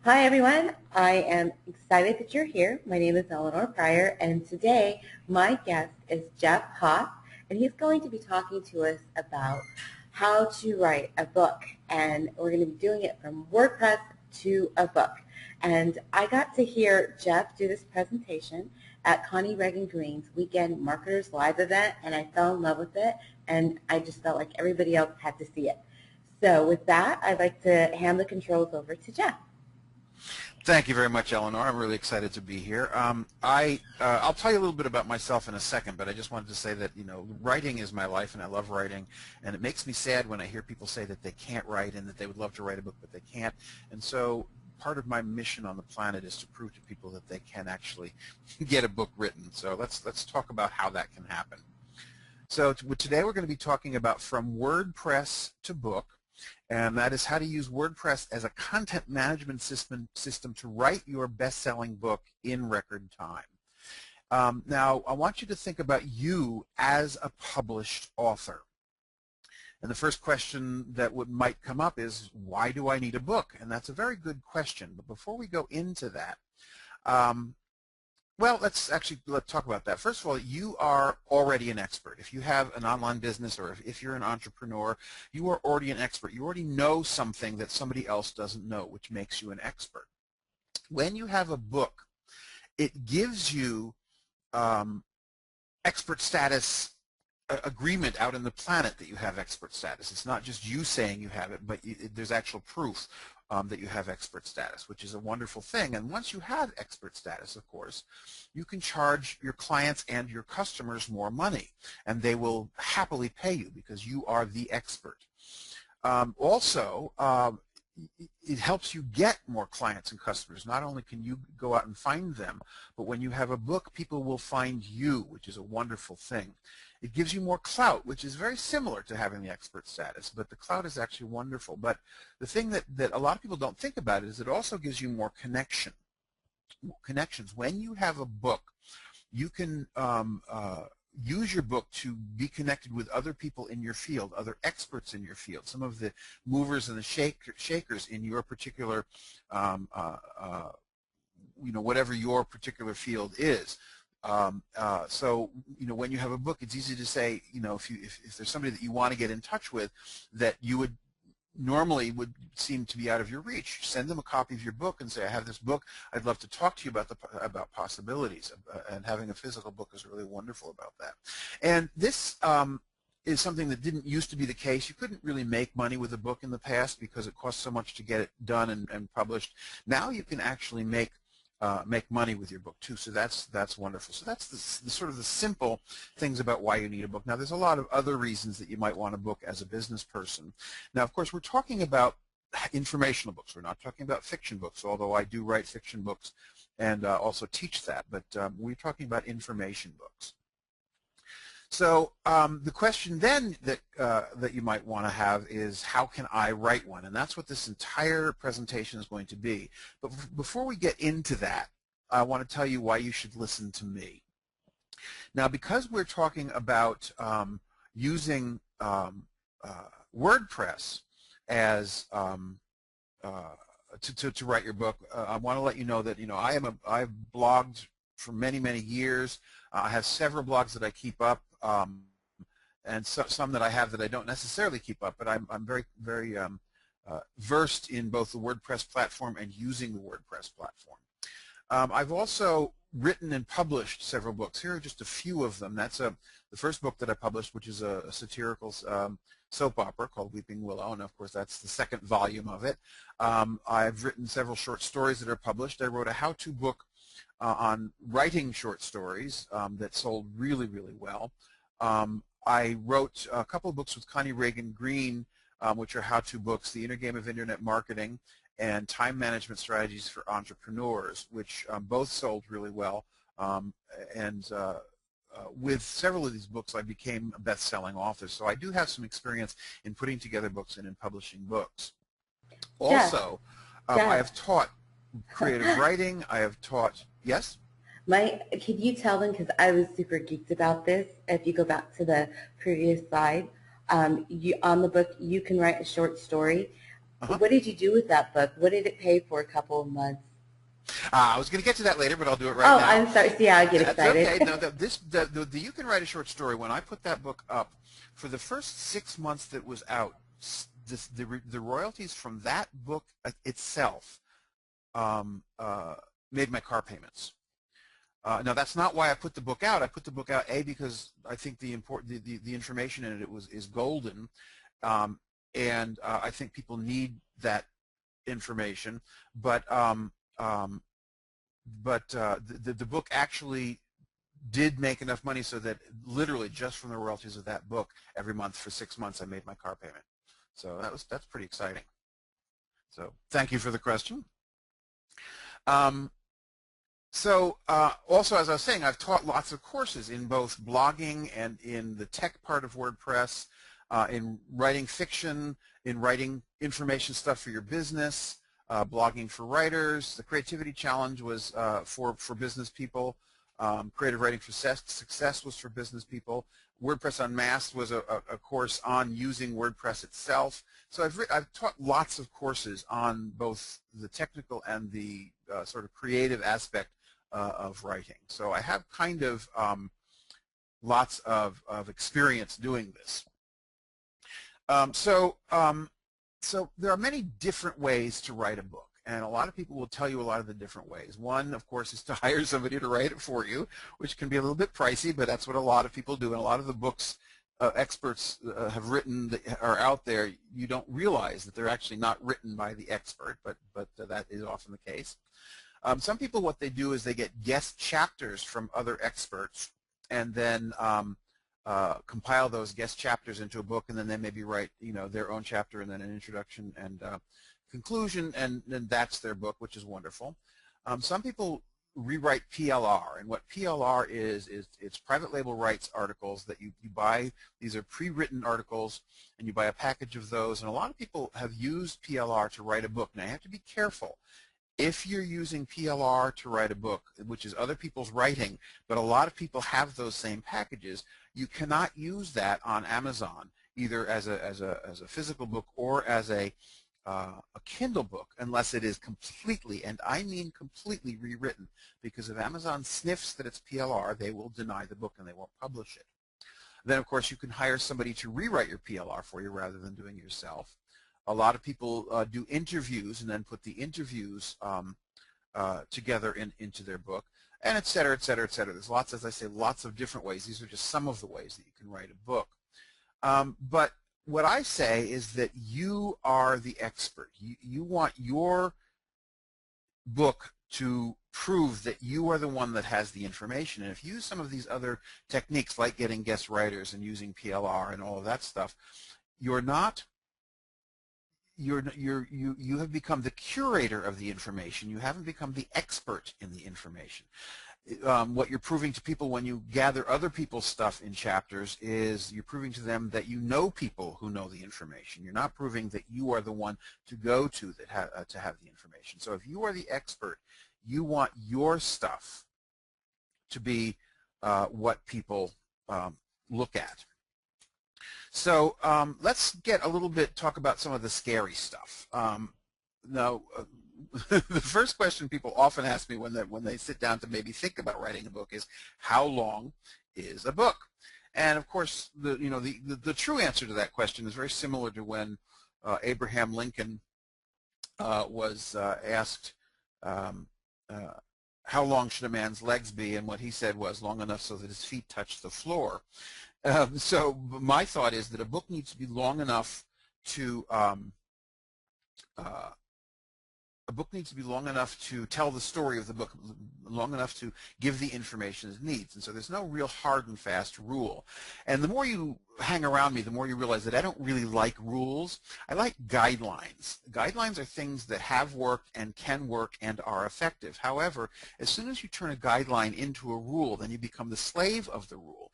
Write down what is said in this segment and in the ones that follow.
Hi everyone, I am excited that you're here. My name is Eleanor Pryor and today my guest is Geoff Hoff and he's going to be talking to us about how to write a book, and we're going to be doing it from WordPress to a book. And I got to hear Geoff do this presentation at Connie Reagan Green's Weekend Marketers Live event, and I fell in love with it, and I just felt like everybody else had to see it. So with that, I'd like to hand the controls over to Geoff. Thank you very much, Eleanor. I'm really excited to be here. I'll tell you a little bit about myself in a second, but I just wanted to say that, writing is my life, and I love writing, and it makes me sad when I hear people say that they can't write and that they would love to write a book, but they can't. And so part of my mission on the planet is to prove to people that they can actually get a book written. So let's talk about how that can happen. So today we're going to be talking about from WordPress to book. And that is how to use WordPress as a content management system to write your best-selling book in record time. Now, I want you to think about you as a published author. And the first question that might come up is, why do I need a book? And that's a very good question. But before we go into that, well, let's talk about that. First of all, you are already an expert. If you have an online business or if you're an entrepreneur, you are already an expert. You already know something that somebody else doesn't know, which makes you an expert. When you have a book, it gives you expert status agreement out in the planet that you have expert status. It's not just you saying you have it, but there's actual proof that you have expert status, which is a wonderful thing. And once you have expert status, of course, you can charge your clients and your customers more money, and they will happily pay you because you are the expert. Also, it helps you get more clients and customers. Not only can you go out and find them, but when you have a book, people will find you, which is a wonderful thing. It gives you more clout, which is very similar to having the expert status, but the clout is actually wonderful. But the thing that a lot of people don't think about is it also gives you more connections. When you have a book, you can use your book to be connected with other people in your field, other experts in your field, some of the movers and the shakers in your particular, whatever your particular field is. So when you have a book, it's easy to say, if there's somebody that you want to get in touch with that you would normally would seem to be out of your reach, send them a copy of your book and say, I have this book, I'd love to talk to you about possibilities, and having a physical book is really wonderful about that. And this is something that didn't used to be the case. You couldn't really make money with a book in the past because it cost so much to get it done and published. Now you can actually make money with your book too, so that's wonderful. So that's the sort of the simple things about why you need a book. Now there's a lot of other reasons that you might want a book as a business person. Now of course we're talking about informational books. We're not talking about fiction books, although I do write fiction books and also teach that, but we're talking about information books. So the question then that you might want to have is, how can I write one? And that's what this entire presentation is going to be. But before we get into that, I want to tell you why you should listen to me. Now, because we're talking about using WordPress as to write your book, I want to let you know that I've blogged for many years. I have several blogs that I keep up, and some that I have that I don't necessarily keep up, but I'm very versed in both the WordPress platform and using the WordPress platform. I've also written and published several books. Here are just a few of them. That's the first book that I published, which is a satirical soap opera called Weeping Willow, and of course that's the second volume of it. I've written several short stories that are published. I wrote a how-to book on writing short stories that sold really well. I wrote a couple of books with Connie Reagan Green, which are how-to books, The Inner Game of Internet Marketing and Time Management Strategies for Entrepreneurs, which both sold really well. With several of these books, I became a best-selling author. So I do have some experience in putting together books and in publishing books. Also, I have taught creative writing. I have taught, yes? Can you tell them, because I was super geeked about this, if you go back to the previous slide, on the book, you can write a short story. Uh-huh. What did you do with that book? What did it pay for a couple of months? I was going to get to that later, but I'll do it right Oh, now. I'm sorry. See how I get That's okay. excited. No, the You Can Write a Short Story, when I put that book up, for the first 6 months that was out, the royalties from that book itself made my car payments. Now that's not why I put the book out. I put the book out because I think the information in it is golden, and I think people need that information. But the book actually did make enough money so that literally just from the royalties of that book every month for 6 months I made my car payment. So that's pretty exciting. So thank you for the question. Also, as I was saying, I've taught lots of courses in both blogging and in the tech part of WordPress, in writing fiction, in writing information stuff for your business, blogging for writers. The Creativity Challenge was for business people. Creative Writing for Success was for business people. WordPress Unmasked was a course on using WordPress itself. So I've taught lots of courses on both the technical and the sort of creative aspect of writing. So I have kind of lots of experience doing this. So there are many different ways to write a book, and a lot of people will tell you a lot of the different ways. One, of course, is to hire somebody to write it for you, which can be a little bit pricey, but that's what a lot of people do, and a lot of the books experts have written that are out there, you don't realize that they're actually not written by the expert, but that is often the case. Some people, what they do is they get guest chapters from other experts and then compile those guest chapters into a book, and then they maybe write, their own chapter and then an introduction and conclusion, and then that's their book, which is wonderful. Some people rewrite PLR, and what PLR is it's private label rights articles that you buy. These are pre-written articles, and you buy a package of those, and a lot of people have used PLR to write a book. Now, you have to be careful. If you're using PLR to write a book, which is other people's writing, but a lot of people have those same packages, you cannot use that on Amazon, either as a physical book or as a Kindle book, unless it is completely, and I mean completely, rewritten. Because if Amazon sniffs that it's PLR, they will deny the book and they won't publish it. Then, of course, you can hire somebody to rewrite your PLR for you rather than doing it yourself. A lot of people do interviews and then put the interviews together into their book, and et cetera, et cetera, et cetera. There's lots, as I say, lots of different ways. These are just some of the ways that you can write a book. But what I say is that you are the expert. You want your book to prove that you are the one that has the information. And if you use some of these other techniques, like getting guest writers and using PLR and all of that stuff, you have become the curator of the information. You haven't become the expert in the information. What you're proving to people when you gather other people's stuff in chapters is you're proving to them that you know people who know the information. You're not proving that you are the one to go to that to have the information. So if you are the expert, you want your stuff to be what people look at. So let's talk about some of the scary stuff. Now, the first question people often ask me when they sit down to maybe think about writing a book is, how long is a book? And of course, the true answer to that question is very similar to when Abraham Lincoln was asked, how long should a man's legs be? And what he said was, long enough so that his feet touch the floor. So my thought is that a book needs to be long enough to tell the story of the book, long enough to give the information it needs. And so there's no real hard and fast rule. And the more you hang around me, the more you realize that I don't really like rules. I like guidelines. Guidelines are things that have worked and can work and are effective. However, as soon as you turn a guideline into a rule, then you become the slave of the rule.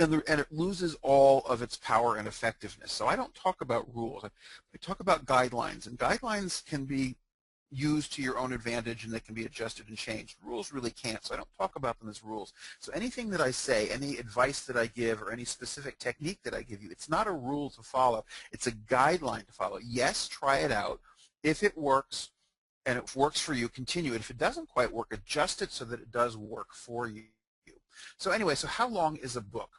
And it loses all of its power and effectiveness. So I don't talk about rules. I talk about guidelines. And guidelines can be use to your own advantage and they can be adjusted and changed. Rules really can't, so I don't talk about them as rules. So anything that I say, any advice that I give, or any specific technique that I give you, it's not a rule to follow. It's a guideline to follow. Yes, try it out. If it works and it works for you, continue it. If it doesn't quite work, adjust it so that it does work for you. So anyway, so how long is a book?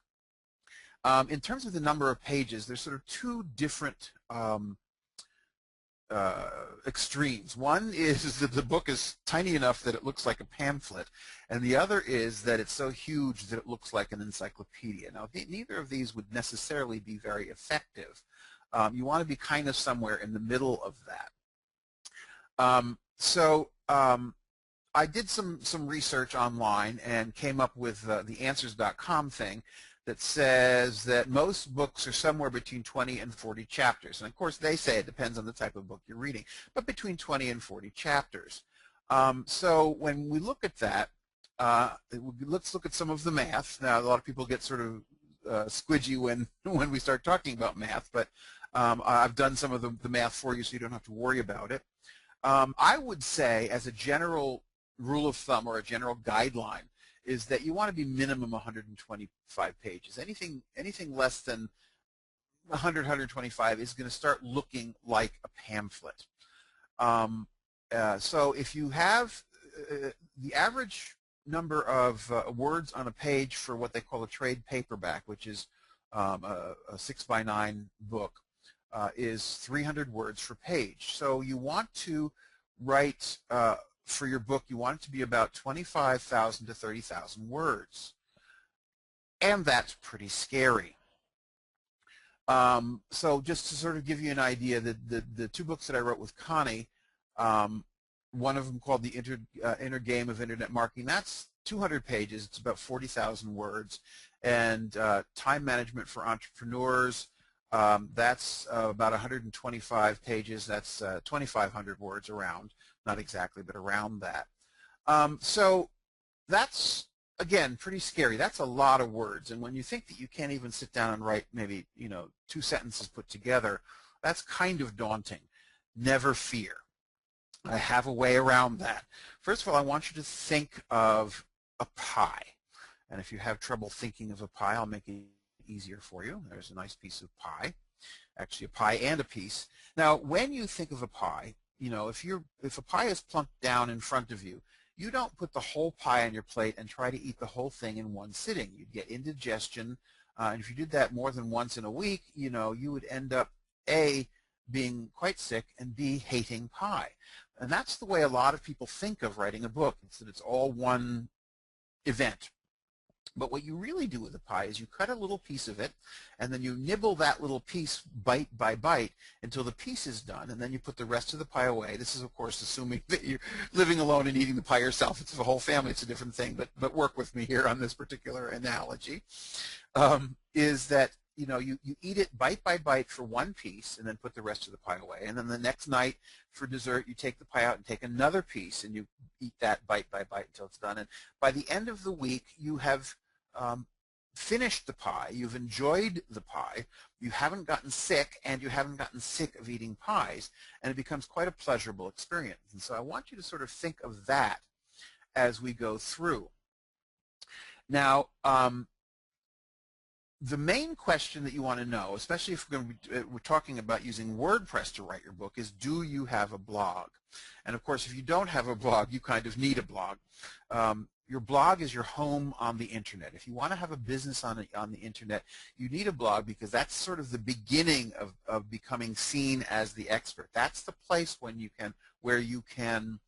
In terms of the number of pages, there's sort of two different extremes. One is that the book is tiny enough that it looks like a pamphlet, and the other is that it's so huge that it looks like an encyclopedia. Now, neither of these would necessarily be very effective. You want to be kind of somewhere in the middle of that. I did some research online and came up with the answers.com thing that says that most books are somewhere between 20 and 40 chapters. And of course they say it depends on the type of book you're reading, but between 20 and 40 chapters. So when we look at that, let's look at some of the math. Now a lot of people get sort of squidgy when we start talking about math, but I've done some of the math for you so you don't have to worry about it. I would say, as a general rule of thumb or a general guideline, is that you want to be minimum 125 pages. Anything less than 100, 125 is going to start looking like a pamphlet. So if you have the average number of words on a page for what they call a trade paperback, which is a 6x9 book, is 300 words per page. So you want to write for your book, you want it to be about 25,000 to 30,000 words. And that's pretty scary. So just to sort of give you an idea, the two books that I wrote with Connie, one of them called The Inner Game of Internet Marketing, that's 200 pages, it's about 40,000 words. And Time Management for Entrepreneurs, that's about 125 pages, that's 2,500 words around, not exactly, but around that. So that's, again, pretty scary. That's a lot of words, and when you think that you can't even sit down and write maybe, 2 sentences put together, that's kind of daunting. Never fear. I have a way around that. First of all, I want you to think of a pie, and if you have trouble thinking of a pie, I'll make it easier for you. There's a nice piece of pie, actually a pie and a piece. Now, when you think of a pie, if a pie is plunked down in front of you, you don't put the whole pie on your plate and try to eat the whole thing in one sitting. You'd get indigestion, and if you did that more than once in a week, you would end up A, being quite sick, and B, hating pie. And that's the way a lot of people think of writing a book. It's that it's all one event. But what you really do with a pie is you cut a little piece of it, and then you nibble that little piece bite by bite until the piece is done, and then you put the rest of the pie away. This is, of course, assuming that you're living alone and eating the pie yourself. It's the whole family. It's a different thing, but work with me here on this particular analogy. Is that you eat it bite by bite for one piece and then put the rest of the pie away. And then the next night for dessert, you take the pie out and take another piece and you eat that bite by bite until it's done. And by the end of the week, you have finished the pie, you've enjoyed the pie, you haven't gotten sick, and you haven't gotten sick of eating pies, and it becomes quite a pleasurable experience. And so I want you to sort of think of that as we go through. Now, the main question that you want to know, especially if we're talking about using WordPress to write your book, is do you have a blog? And of course, if you don't have a blog, you kind of need a blog. Your blog is your home on the internet. If you want to have a business on the internet, you need a blog because that's sort of the beginning of becoming seen as the expert. That's the place where you can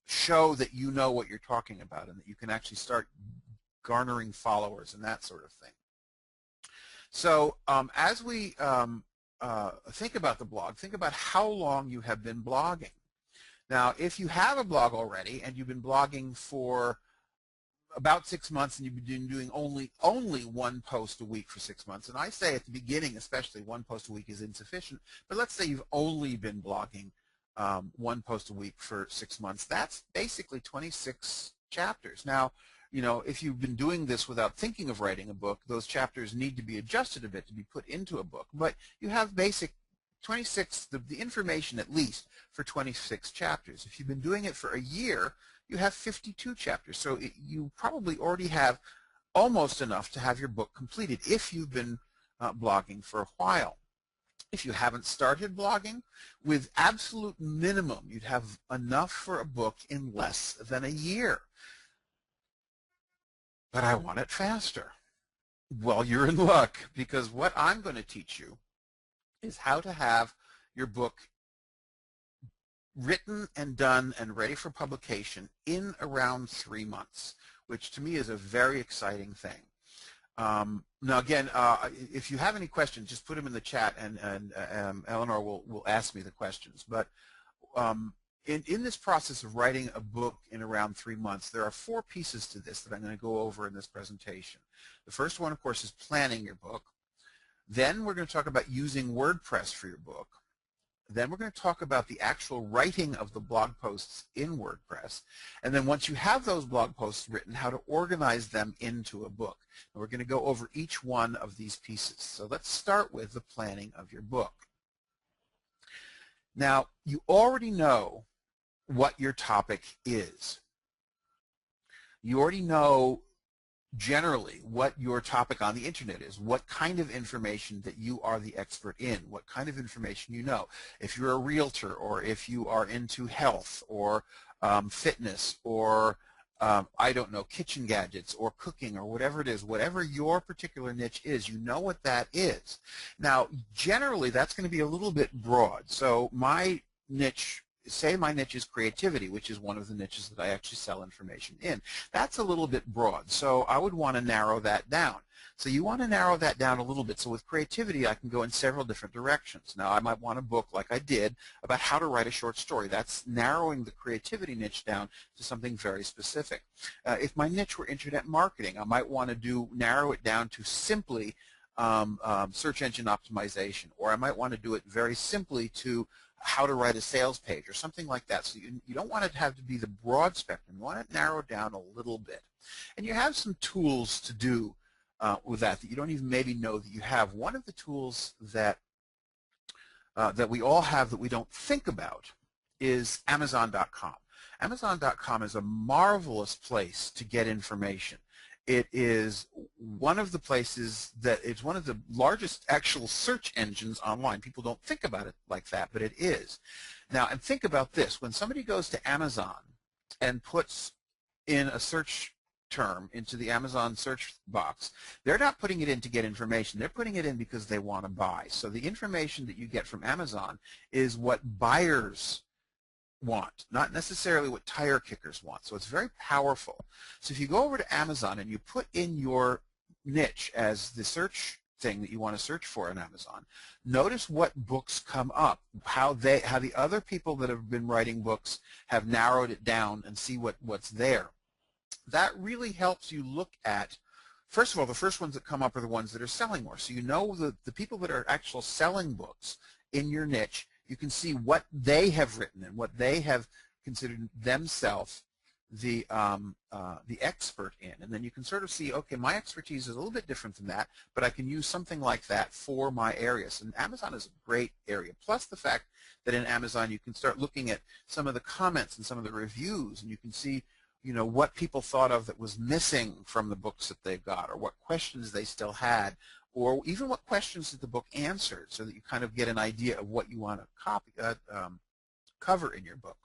show that you know what you're talking about and that you can actually start garnering followers and that sort of thing. So as we think about the blog, think about how long you have been blogging. Now, if you have a blog already and you've been blogging for about 6 months and you've been doing only one post a week for 6 months, and I say at the beginning especially one post a week is insufficient, but let's say you've only been blogging one post a week for 6 months, that's basically 26 chapters. Now, if you've been doing this without thinking of writing a book, those chapters need to be adjusted a bit to be put into a book, but you have basic the information at least for 26 chapters. If you've been doing it for a year, you have 52 chapters. So you probably already have almost enough to have your book completed if you've been blogging for a while. If you haven't started blogging, with absolute minimum, you'd have enough for a book in less than a year. But I want it faster. Well, you're in luck, because what I'm going to teach you is how to have your book written and done and ready for publication in around 3 months, which to me is a very exciting thing. Now again, if you have any questions, just put them in the chat, and Eleanor will ask me the questions. But in this process of writing a book in around 3 months, there are 4 pieces to this that I'm going to go over in this presentation. The first one, of course, is planning your book. Then we're going to talk about using WordPress for your book. Then we're going to talk about the actual writing of the blog posts in WordPress. And then once you have those blog posts written, how to organize them into a book. And we're going to go over each one of these pieces. So let's start with the planning of your book. Now, you already know what your topic is. You already know generally what your topic on the internet is, what kind of information that you are the expert in, what kind of information you know. If you're a realtor, or if you are into health or fitness, or I don't know, kitchen gadgets or cooking or whatever it is, whatever your particular niche is, you know what that is. Now, generally, that's going to be a little bit broad. So my niche, say my niche is creativity, which is one of the niches that I actually sell information in. That's a little bit broad, so I would want to narrow that down. So you want to narrow that down a little bit. So with creativity, I can go in several different directions. Now, I might want a book, like I did, about how to write a short story. That's narrowing the creativity niche down to something very specific. If my niche were internet marketing, I might want to narrow it down to simply search engine optimization, or I might want to do it very simply to how to write a sales page or something like that. So you don't want it to have to be the broad spectrum. You want it narrowed down a little bit. And you have some tools to do with that you don't even maybe know that you have. One of the tools that we all have that we don't think about is Amazon.com. Amazon.com is a marvelous place to get information. It is one of the places that it's one of the largest actual search engines online. People don't think about it like that, but it is. Now, and think about this. When somebody goes to Amazon and puts in a search term into the Amazon search box, they're not putting it in to get information. They're putting it in because they want to buy. So the information that you get from Amazon is what buyers want, not necessarily what tire kickers want. So it's very powerful. So if you go over to Amazon and you put in your niche as the search thing that you want to search for on Amazon, notice what books come up, how the other people that have been writing books have narrowed it down, and see what's there. That really helps you look at, first of all, the first ones that come up are the ones that are selling more. So you know the people that are actual selling books in your niche. You can see what they have written and what they have considered themselves the expert in. And then you can sort of see, okay, my expertise is a little bit different than that, but I can use something like that for my areas. And Amazon is a great area. Plus the fact that in Amazon you can start looking at some of the comments and some of the reviews, and you can see, you know, what people thought of that was missing from the books that they've got, or what questions they still had, or even what questions did the book answer, so that you kind of get an idea of what you want to cover in your book.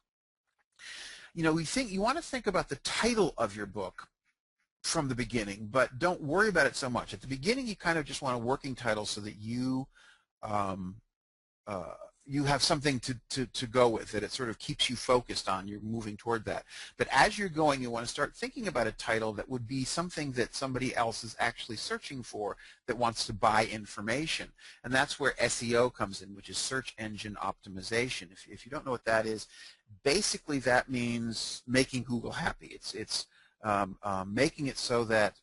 You know, you want to think about the title of your book from the beginning, but don't worry about it so much. At the beginning, you kind of just want a working title so that you you have something to go with, that it sort of keeps you focused on, you're moving toward that. But as you're going, you want to start thinking about a title that would be something that somebody else is actually searching for, that wants to buy information. And that's where SEO comes in, which is search engine optimization. If you don't know what that is, basically that means making Google happy. It's making it so that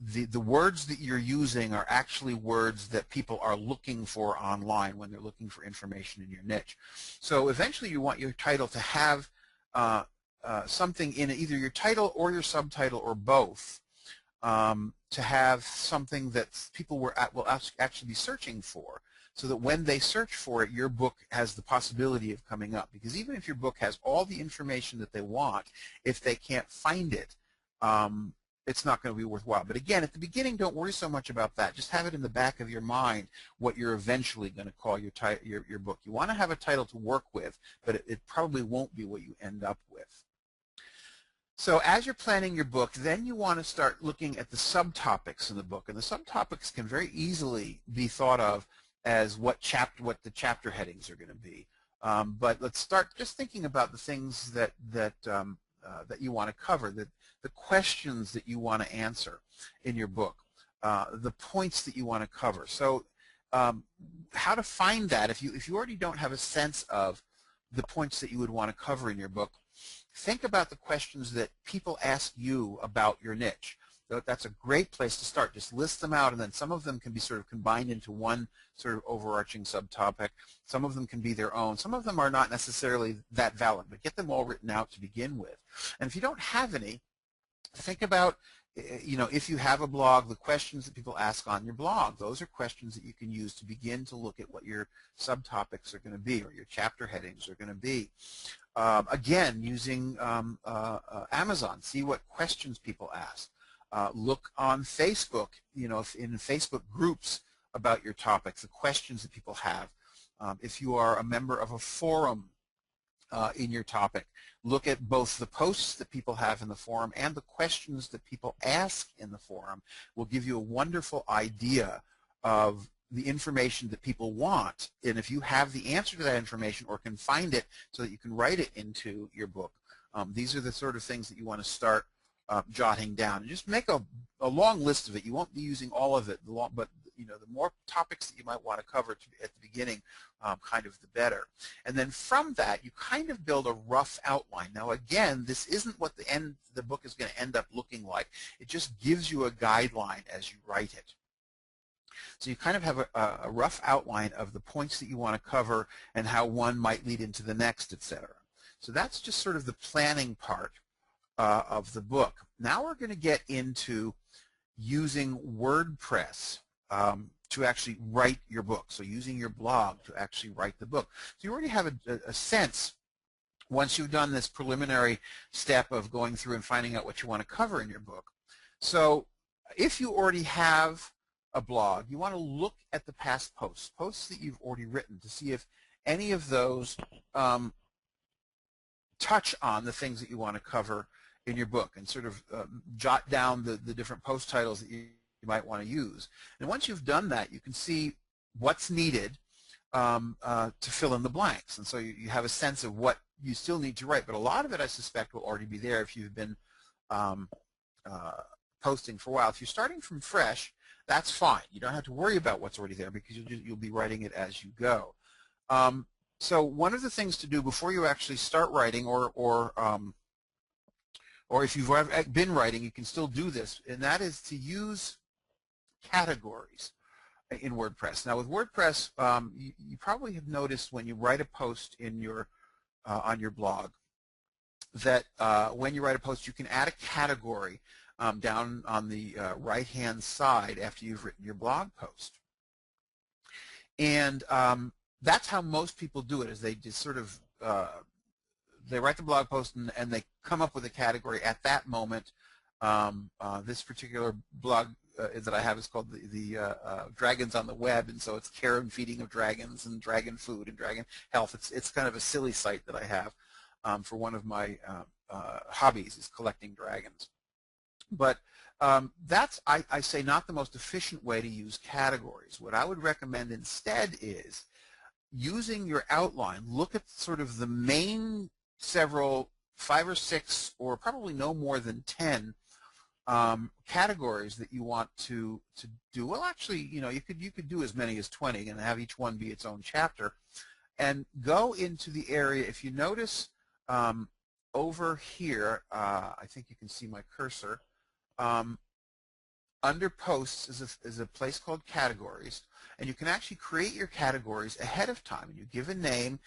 the words that you're using are actually words that people are looking for online when they're looking for information in your niche. So eventually you want your title to have something in it, either your title or your subtitle or both, to have something that people will actually be searching for. so that when they search for it, your book has the possibility of coming up. Because even if your book has all the information that they want, if they can't find it, it's not going to be worthwhile. But again, at the beginning, don't worry so much about that. Just have it in the back of your mind what you're eventually going to call your book. You want to have a title to work with, but it probably won't be what you end up with. So as you're planning your book, then you want to start looking at the subtopics in the book. And the subtopics can very easily be thought of as what the chapter headings are going to be. But let's start just thinking about the things that you want to cover, the questions that you want to answer in your book, the points that you want to cover. So how to find that, if you already don't have a sense of the points that you would want to cover in your book, think about the questions that people ask you about your niche. That's a great place to start. Just list them out, and then some of them can be sort of combined into one sort of overarching subtopic. Some of them can be their own. Some of them are not necessarily that valid, but get them all written out to begin with. And if you don't have any, think about, if you have a blog, the questions that people ask on your blog. Those are questions that you can use to begin to look at what your subtopics are going to be, or your chapter headings are going to be. Again, using Amazon, see what questions people ask. Look on Facebook, if in Facebook groups about your topics, the questions that people have. If you are a member of a forum in your topic, look at both the posts that people have in the forum and the questions that people ask in the forum. Will give you a wonderful idea of the information that people want, and if you have the answer to that information or can find it so that you can write it into your book, these are the sort of things that you want to start jotting down. And just make a long list of it. You won't be using all of it, but the more topics that you might want to cover at the beginning, kind of the better. And then from that, you kind of build a rough outline. Now again, this isn't what the book is going to end up looking like. It just gives you a guideline as you write it. So you kind of have a rough outline of the points that you want to cover and how one might lead into the next, etc. So that's just sort of the planning part of the book. Now we're going to get into using WordPress to actually write your book. So using your blog to actually write the book. So you already have a sense, once you've done this preliminary step of going through and finding out what you want to cover in your book. So if you already have a blog, you want to look at the past posts that you've already written to see if any of those touch on the things that you want to cover in your book, and sort of jot down the different post titles that you might want to use. And once you've done that, you can see what's needed to fill in the blanks. And so you have a sense of what you still need to write. But a lot of it, I suspect, will already be there if you've been posting for a while. If you're starting from fresh, that's fine. You don't have to worry about what's already there because you'll be writing it as you go. So one of the things to do before you actually start writing, or if you've been writing, you can still do this, and that is to use categories in WordPress. Now with WordPress, you probably have noticed when you write a post in your on your blog that when you write a post, you can add a category down on the right-hand side after you've written your blog post. And that's how most people do it, is they just sort of they write the blog post and they come up with a category at that moment. This particular blog that I have is called the Dragons on the Web, and so it's care and feeding of dragons and dragon food and dragon health. It's kind of a silly site that I have for one of my hobbies, is collecting dragons. But that's, I say, not the most efficient way to use categories. What I would recommend instead is using your outline. Look at sort of the main 5 or 6, or probably no more than 10 categories that you want to do. Well, actually, you could do as many as 20 and have each one be its own chapter, and go into the area. If you notice over here, I think you can see my cursor. Under posts is a place called categories, and you can actually create your categories ahead of time, and you give a name,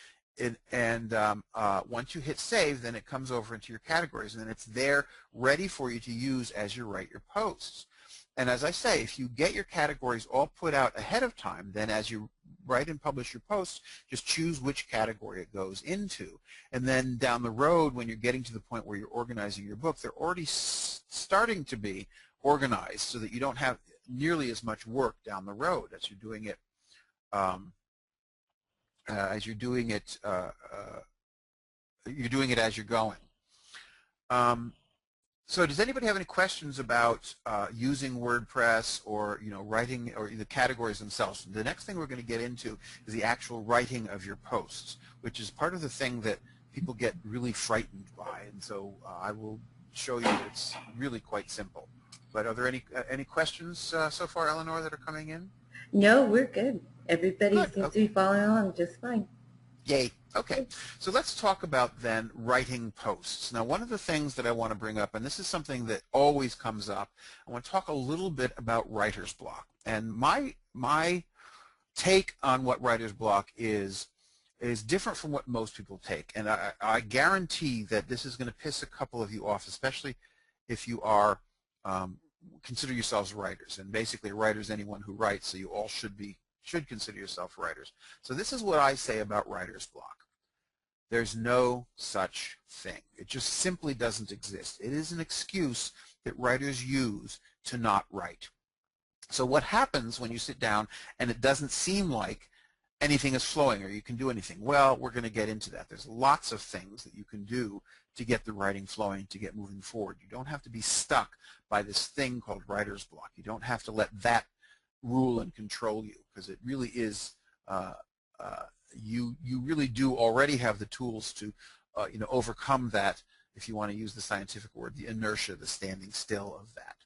and once you hit save, then it comes over into your categories, and then it's there ready for you to use as you write your posts. And as I say, if you get your categories all put out ahead of time, then as you write and publish your posts, just choose which category it goes into. And then down the road, when you're getting to the point where you're organizing your book, they're already starting to be organized so that you don't have nearly as much work down the road as you're doing it you're doing it as you're going. So does anybody have any questions about using WordPress or writing or the categories themselves? The next thing we're going to get into is the actual writing of your posts, which is part of the thing that people get really frightened by. And so I will show you that it's really quite simple. But are there any questions so far, Eleanor, that are coming in? No, we're good. Everybody Good. seems Okay. to be following along just fine. Yay. Okay. So let's talk about then writing posts. Now, one of the things that I want to bring up, and this is something that always comes up, I want to talk a little bit about writer's block. And my take on what writer's block is different from what most people take. And I guarantee that this is going to piss a couple of you off, especially if you are consider yourselves writers. And basically, a writer is anyone who writes, so you all should consider yourself writers. So this is what I say about writer's block. There's no such thing. It just simply doesn't exist. It is an excuse that writers use to not write. So what happens when you sit down and it doesn't seem like anything is flowing or you can do anything? Well, we're going to get into that. There's lots of things that you can do to get the writing flowing, to get moving forward. You don't have to be stuck by this thing called writer's block. You don't have to let that rule and control you, because it really is you really do already have the tools to overcome that, if you want to use the scientific word, the inertia, the standing still of that.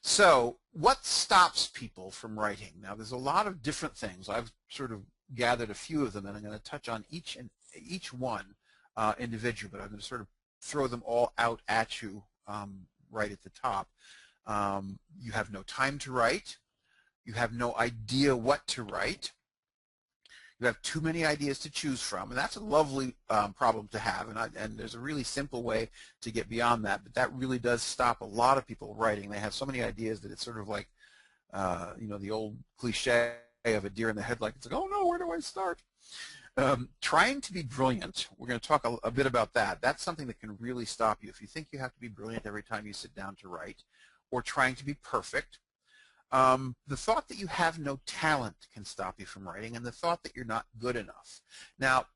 So what stops people from writing? Now, there's a lot of different things. I've sort of gathered a few of them, and I'm going to touch on each one individually, but I'm going to sort of throw them all out at you right at the top. You have no time to write. You have no idea what to write. You have too many ideas to choose from, and that's a lovely problem to have, and there's a really simple way to get beyond that, but that really does stop a lot of people writing. They have so many ideas that it's sort of like, the old cliche of a deer in the headlights. It's like, oh no, where do I start? Trying to be brilliant, we're going to talk a bit about that. That's something that can really stop you. If you think you have to be brilliant every time you sit down to write, or trying to be perfect. The thought that you have no talent can stop you from writing, and the thought that you're not good enough. Now,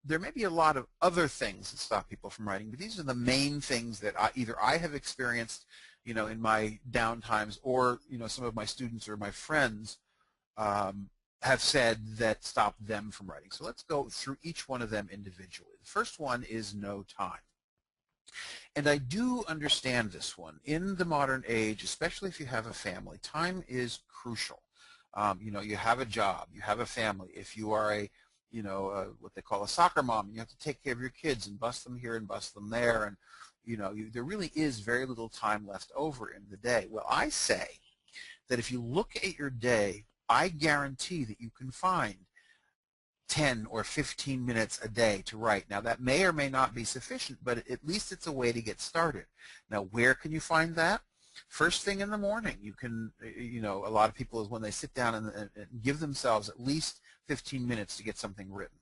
there may be a lot of other things that stop people from writing, but these are the main things that either I have experienced, in my downtimes, or some of my students or my friends have said that stop them from writing. So let's go through each one of them individually. The first one is no time. And I do understand this one. In the modern age, especially if you have a family, time is crucial. You have a job, you have a family. If you are what they call a soccer mom, you have to take care of your kids and bus them here and bus them there, and there really is very little time left over in the day. Well, I say that if you look at your day, I guarantee that you can find 10 or 15 minutes a day to write. Now, that may or may not be sufficient, but at least it's a way to get started. Now, where can you find that? First thing in the morning. You can, a lot of people is when they sit down and give themselves at least 15 minutes to get something written.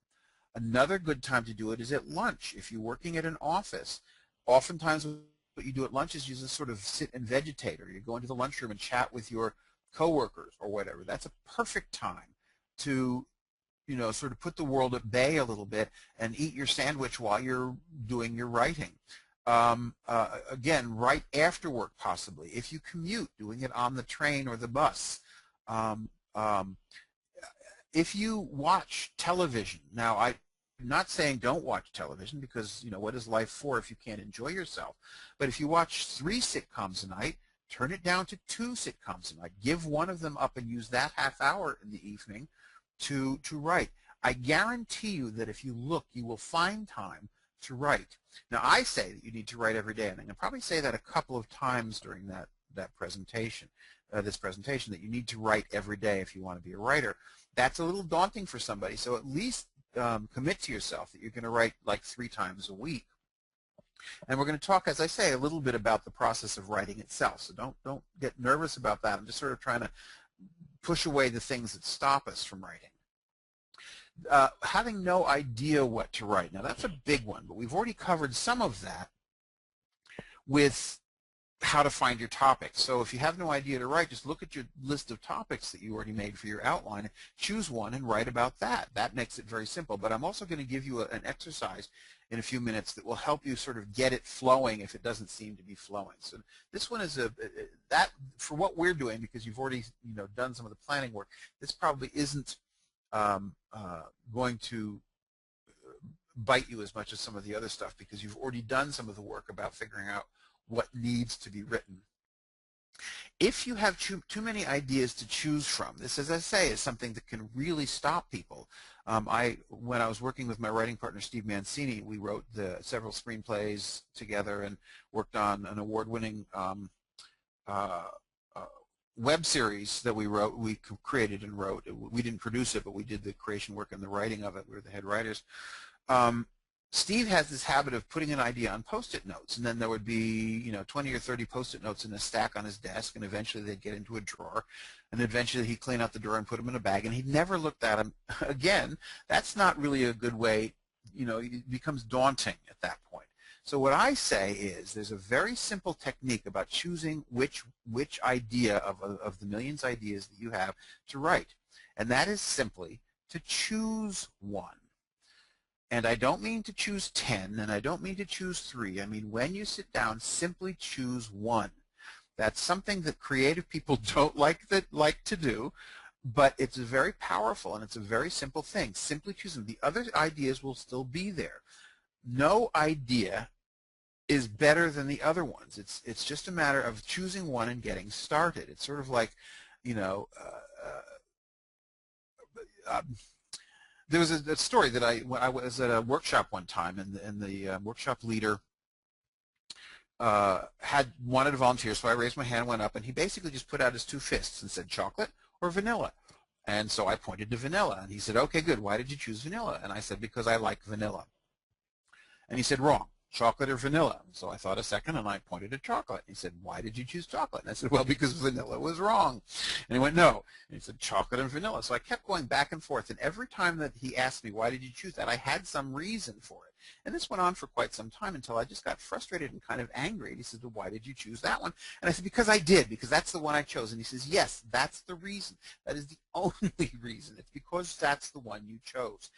Another good time to do it is at lunch. If you're working at an office, oftentimes what you do at lunch is you just sort of sit and vegetate, or you go into the lunchroom and chat with your coworkers or whatever. That's a perfect time to sort of put the world at bay a little bit and eat your sandwich while you're doing your writing. Again, right after work possibly. If you commute, doing it on the train or the bus. If you watch television, now I'm not saying don't watch television, because what is life for if you can't enjoy yourself? But if you watch 3 sitcoms a night, turn it down to 2 sitcoms a night. Give one of them up and use that half hour in the evening to write. I guarantee you that if you look, you will find time to write. Now, I say that you need to write every day, and I'm going to probably say that a couple of times during that presentation, this presentation, that you need to write every day if you want to be a writer. That's a little daunting for somebody, so at least commit to yourself that you're going to write like 3 times a week. And we're going to talk, as I say, a little bit about the process of writing itself. So don't get nervous about that. I'm just sort of trying to push away the things that stop us from writing. Having no idea what to write. Now, that's a big one, but we've already covered some of that with how to find your topics. So if you have no idea to write, just look at your list of topics that you already made for your outline, choose one and write about that. That makes it very simple. But I'm also going to give you an exercise in a few minutes that will help you sort of get it flowing if it doesn't seem to be flowing. So this one is that for what we're doing, because you've already done some of the planning work, this probably isn't going to bite you as much as some of the other stuff, because you've already done some of the work about figuring out what needs to be written. If you have too many ideas to choose from, this, as I say, is something that can really stop people. When I was working with my writing partner, Steve Mancini, we wrote several screenplays together and worked on an award-winning web series that we created and wrote. We didn't produce it, but we did the creation work and the writing of it. We were the head writers. Steve has this habit of putting an idea on Post-it notes, and then there would be 20 or 30 Post-it notes in a stack on his desk, and eventually they'd get into a drawer, and eventually he'd clean out the drawer and put them in a bag, and he'd never looked at them again. That's not really a good way. It becomes daunting at that point. So what I say is there's a very simple technique about choosing which idea of the millions of ideas that you have to write, and that is simply to choose one. And I don't mean to choose 10, and I don't mean to choose 3. I mean, when you sit down, simply choose one. That's something that creative people don't like to do, but it's very powerful, and it's a very simple thing. Simply choose them. The other ideas will still be there. No idea is better than the other ones. It's just a matter of choosing one and getting started. It's sort of like, there was a story that when I was at a workshop one time, and the workshop leader wanted to volunteer, so I raised my hand, went up, and he basically just put out his two fists and said, chocolate or vanilla? And so I pointed to vanilla, and he said, okay, good. Why did you choose vanilla? And I said, because I like vanilla. And he said, wrong. Chocolate or vanilla? So I thought a second, and I pointed to chocolate. He said, why did you choose chocolate? And I said, well, because vanilla was wrong. And he went, no. And he said, chocolate and vanilla. So I kept going back and forth, and every time that he asked me, why did you choose that, I had some reason for it. And this went on for quite some time until I just got frustrated and kind of angry. And he said, well, why did you choose that one? And I said, because I did, because that's the one I chose. And he says, yes, that's the reason. That is the only reason. It's because that's the one you chose.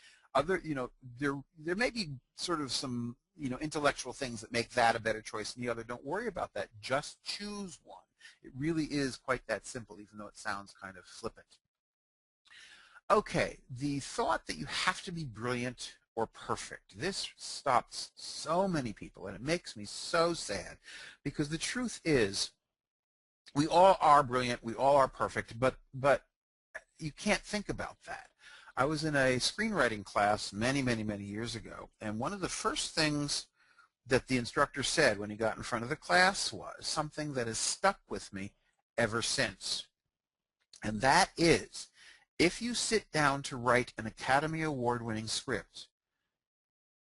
There may be sort of some intellectual things that make that a better choice than the other. Don't worry about that. Just choose one. It really is quite that simple, even though it sounds kind of flippant. Okay, the thought that you have to be brilliant or perfect. This stops so many people, and it makes me so sad, because the truth is we all are brilliant, we all are perfect, but you can't think about that. I was in a screenwriting class many years ago, and one of the first things that the instructor said when he got in front of the class was something that has stuck with me ever since. And that is, if you sit down to write an Academy Award-winning script,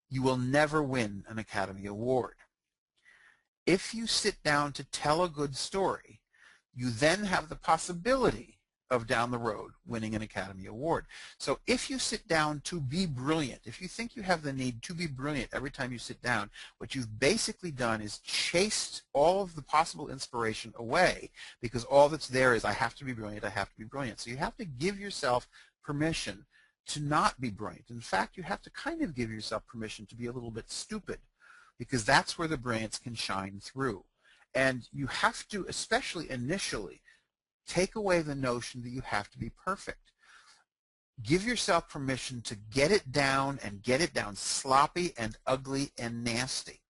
you will never win an Academy Award. If you sit down to tell a good story, you then have the possibility of down the road winning an Academy Award. So if you sit down to be brilliant, if you think you have the need to be brilliant every time you sit down, what you've basically done is chased all of the possible inspiration away, because all that's there is, I have to be brilliant, I have to be brilliant. So you have to give yourself permission to not be brilliant. In fact, you have to kind of give yourself permission to be a little bit stupid, because that's where the brilliance can shine through. And you have to, especially initially, take away the notion that you have to be perfect. Give yourself permission to get it down, and get it down sloppy and ugly and nasty.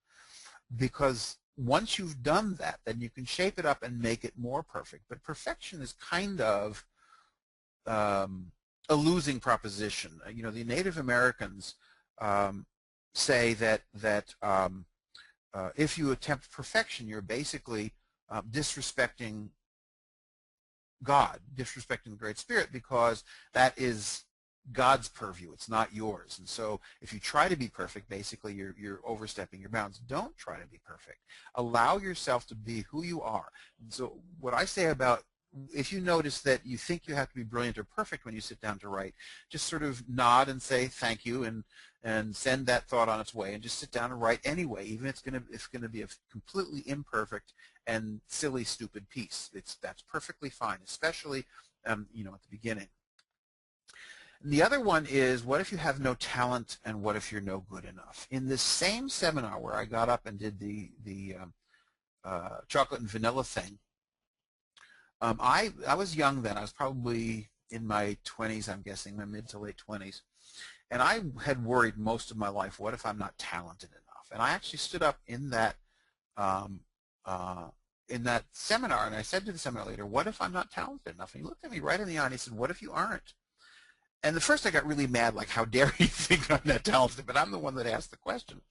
Because once you've done that, then you can shape it up and make it more perfect. But perfection is kind of a losing proposition. The Native Americans say that if you attempt perfection, you're basically disrespecting God, disrespecting the Great Spirit, because that is God's purview. It's not yours. And so if you try to be perfect, basically you're overstepping your bounds. Don't try to be perfect. Allow yourself to be who you are. And so what I say about, if you notice that you think you have to be brilliant or perfect when you sit down to write, just sort of nod and say thank you and send that thought on its way and just sit down and write anyway, even if it's going to be a completely imperfect and silly, stupid piece. That's perfectly fine, especially at the beginning. And the other one is, what if you have no talent and what if you're no good enough? In this same seminar where I got up and did the chocolate and vanilla thing, I was young then. I was probably in my 20s, I'm guessing, my mid to late 20s. And I had worried most of my life, what if I'm not talented enough? And I actually stood up in that seminar, and I said to the seminar leader, what if I'm not talented enough? And he looked at me right in the eye and he said, what if you aren't? And at first I got really mad, like, how dare you think I'm not talented, but I'm the one that asked the question.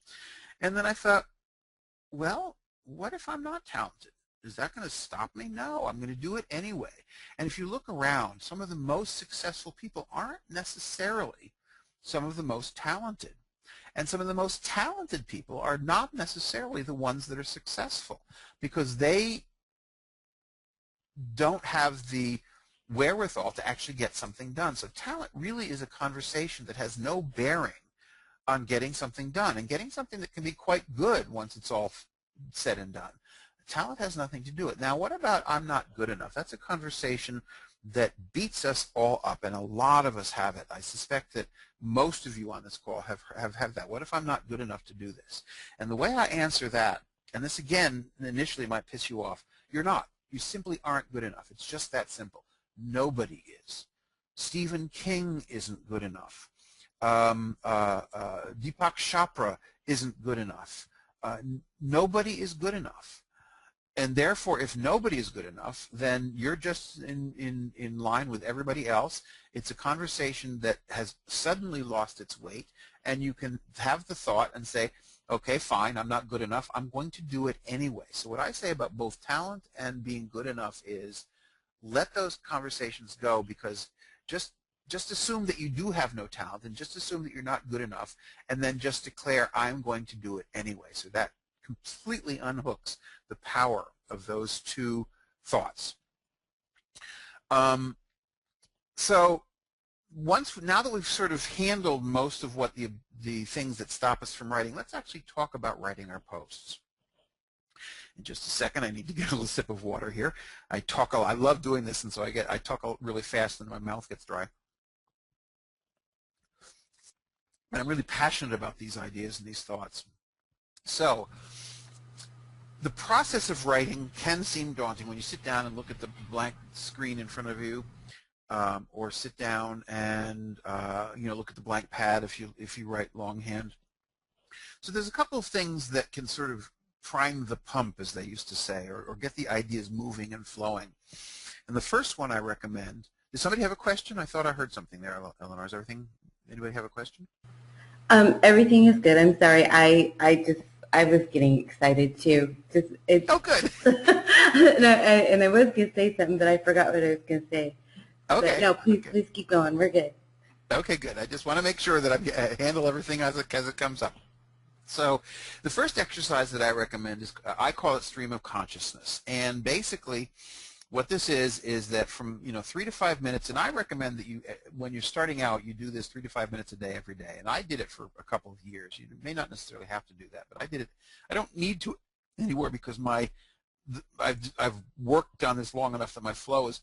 And then I thought, well, what if I'm not talented? Is that going to stop me? No, I'm going to do it anyway. And if you look around, some of the most successful people aren't necessarily some of the most talented. And some of the most talented people are not necessarily the ones that are successful, because they don't have the wherewithal to actually get something done. So talent really is a conversation that has no bearing on getting something done, and getting something that can be quite good once it's all said and done. Talent has nothing to do with it. Now, what about I'm not good enough? That's a conversation that beats us all up, and a lot of us have it. I suspect that most of you on this call have that. What if I'm not good enough to do this? And the way I answer that, and this again initially might piss you off, you're not. You simply aren't good enough. It's just that simple. Nobody is. Stephen King isn't good enough. Deepak Chopra isn't good enough. Nobody is good enough. And therefore, if nobody is good enough, then you're just in line with everybody else. It's a conversation that has suddenly lost its weight, and you can have the thought and say, okay, fine, I'm not good enough. I'm going to do it anyway. So what I say about both talent and being good enough is let those conversations go, because just assume that you do have no talent, and just assume that you're not good enough, and then just declare, I'm going to do it anyway. So that completely unhooks the power of those two thoughts. So now that we've sort of handled most of what the things that stop us from writing, let's actually talk about writing our posts. In just a second, I need to get a little sip of water here. I love doing this, and so I talk really fast and my mouth gets dry. And I'm really passionate about these ideas and these thoughts. So the process of writing can seem daunting when you sit down and look at the blank screen in front of you, or sit down and look at the blank pad if you write longhand. So there's a couple of things that can sort of prime the pump, as they used to say, or get the ideas moving and flowing. And the first one I recommend, does somebody have a question? I thought I heard something there, Eleanor. Is everything, anybody have a question? Everything is good. I'm sorry. I was getting excited too. Oh, good. and I was going to say something, but I forgot what I was going to say. Okay. But no, please keep going. We're good. Okay, good. I just want to make sure that I handle everything as it comes up. So the first exercise that I recommend is, I call it stream of consciousness. And basically what this is that from 3 to 5 minutes, and I recommend that you, when you're starting out, you do this 3 to 5 minutes a day every day. And I did it for a couple of years. You may not necessarily have to do that, but I did it. I don't need to anymore, because I've worked on this long enough that my flow is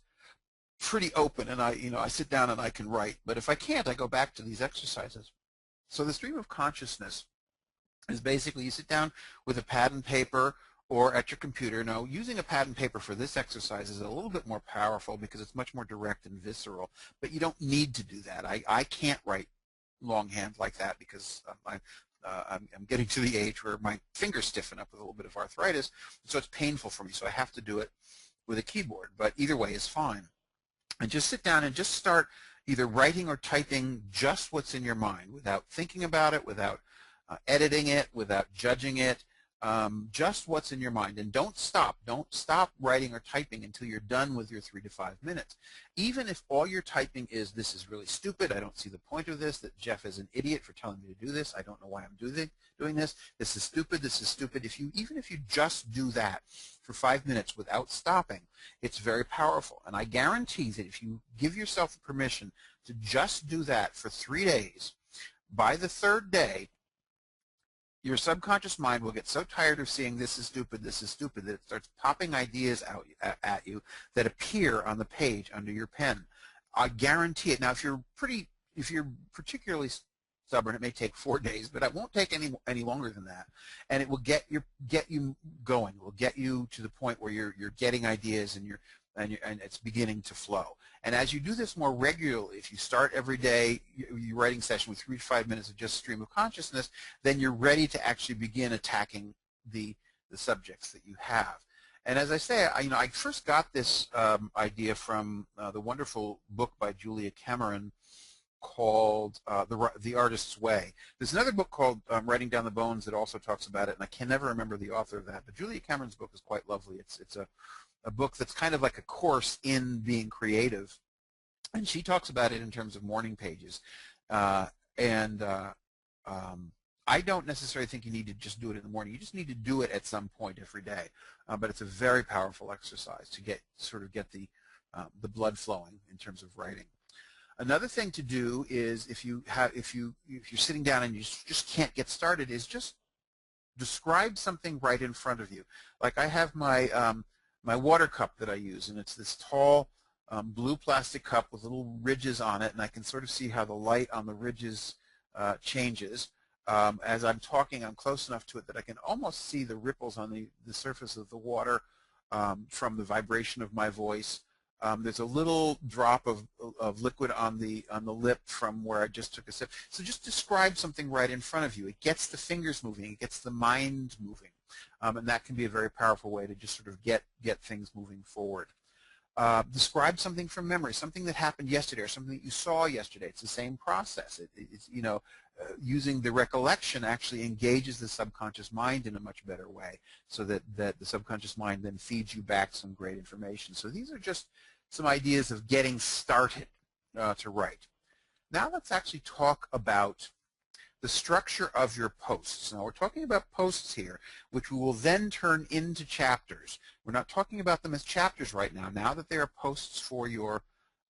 pretty open, and I sit down and I can write. But if I can't, I go back to these exercises. So the stream of consciousness is basically you sit down with a pad and paper or at your computer. Now, using a pad and paper for this exercise is a little bit more powerful because it's much more direct and visceral, but you don't need to do that. I can't write longhand like that because I'm getting to the age where my fingers stiffen up with a little bit of arthritis, so it's painful for me, so I have to do it with a keyboard. But either way is fine. And just sit down and just start either writing or typing just what's in your mind, without thinking about it, without editing it, without judging it. just what's in your mind, and don't stop. Don't stop writing or typing until you're done with your 3 to 5 minutes. Even if all you're typing is, this is really stupid, I don't see the point of this, that Geoff is an idiot for telling me to do this, I don't know why I'm doing this, this is stupid, this is stupid. Even if you just do that for 5 minutes without stopping, it's very powerful. And I guarantee that if you give yourself the permission to just do that for 3 days, by the 3rd day, your subconscious mind will get so tired of seeing this is stupid, that it starts popping ideas out at you that appear on the page under your pen. I guarantee it. Now, if you're particularly stubborn, it may take 4 days, but it won't take any longer than that. And it will get you going. It will get you to the point where you're getting ideas and it's beginning to flow. And as you do this more regularly, if you start every day your writing session with 3 to 5 minutes of just stream of consciousness, then you're ready to actually begin attacking the subjects that you have. And as I say, I first got this idea from the wonderful book by Julia Cameron called The Artist's Way. There's another book called Writing Down the Bones that also talks about it, and I can never remember the author of that. But Julia Cameron's book is quite lovely. It's a book that's kind of like a course in being creative, and she talks about it in terms of morning pages. I don't necessarily think you need to just do it in the morning. You just need to do it at some point every day. But it's a very powerful exercise to get the blood flowing in terms of writing. Another thing to do is if you're sitting down and you just can't get started, is just describe something right in front of you. Like I have my water cup that I use, and it's this tall blue plastic cup with little ridges on it, and I can sort of see how the light on the ridges changes. As I'm talking, I'm close enough to it that I can almost see the ripples on the surface of the water from the vibration of my voice. There's a little drop of liquid on the lip from where I just took a sip. So just describe something right in front of you. It gets the fingers moving. It gets the mind moving. And that can be a very powerful way to just sort of get things moving forward. Describe something from memory, something that happened yesterday or something that you saw yesterday. It's the same process. It's using the recollection actually engages the subconscious mind in a much better way, so that the subconscious mind then feeds you back some great information. So these are just some ideas of getting started to write. Now let's actually talk about the structure of your posts. Now we're talking about posts here, which we will then turn into chapters. We're not talking about them as chapters right now. Now that they are posts for your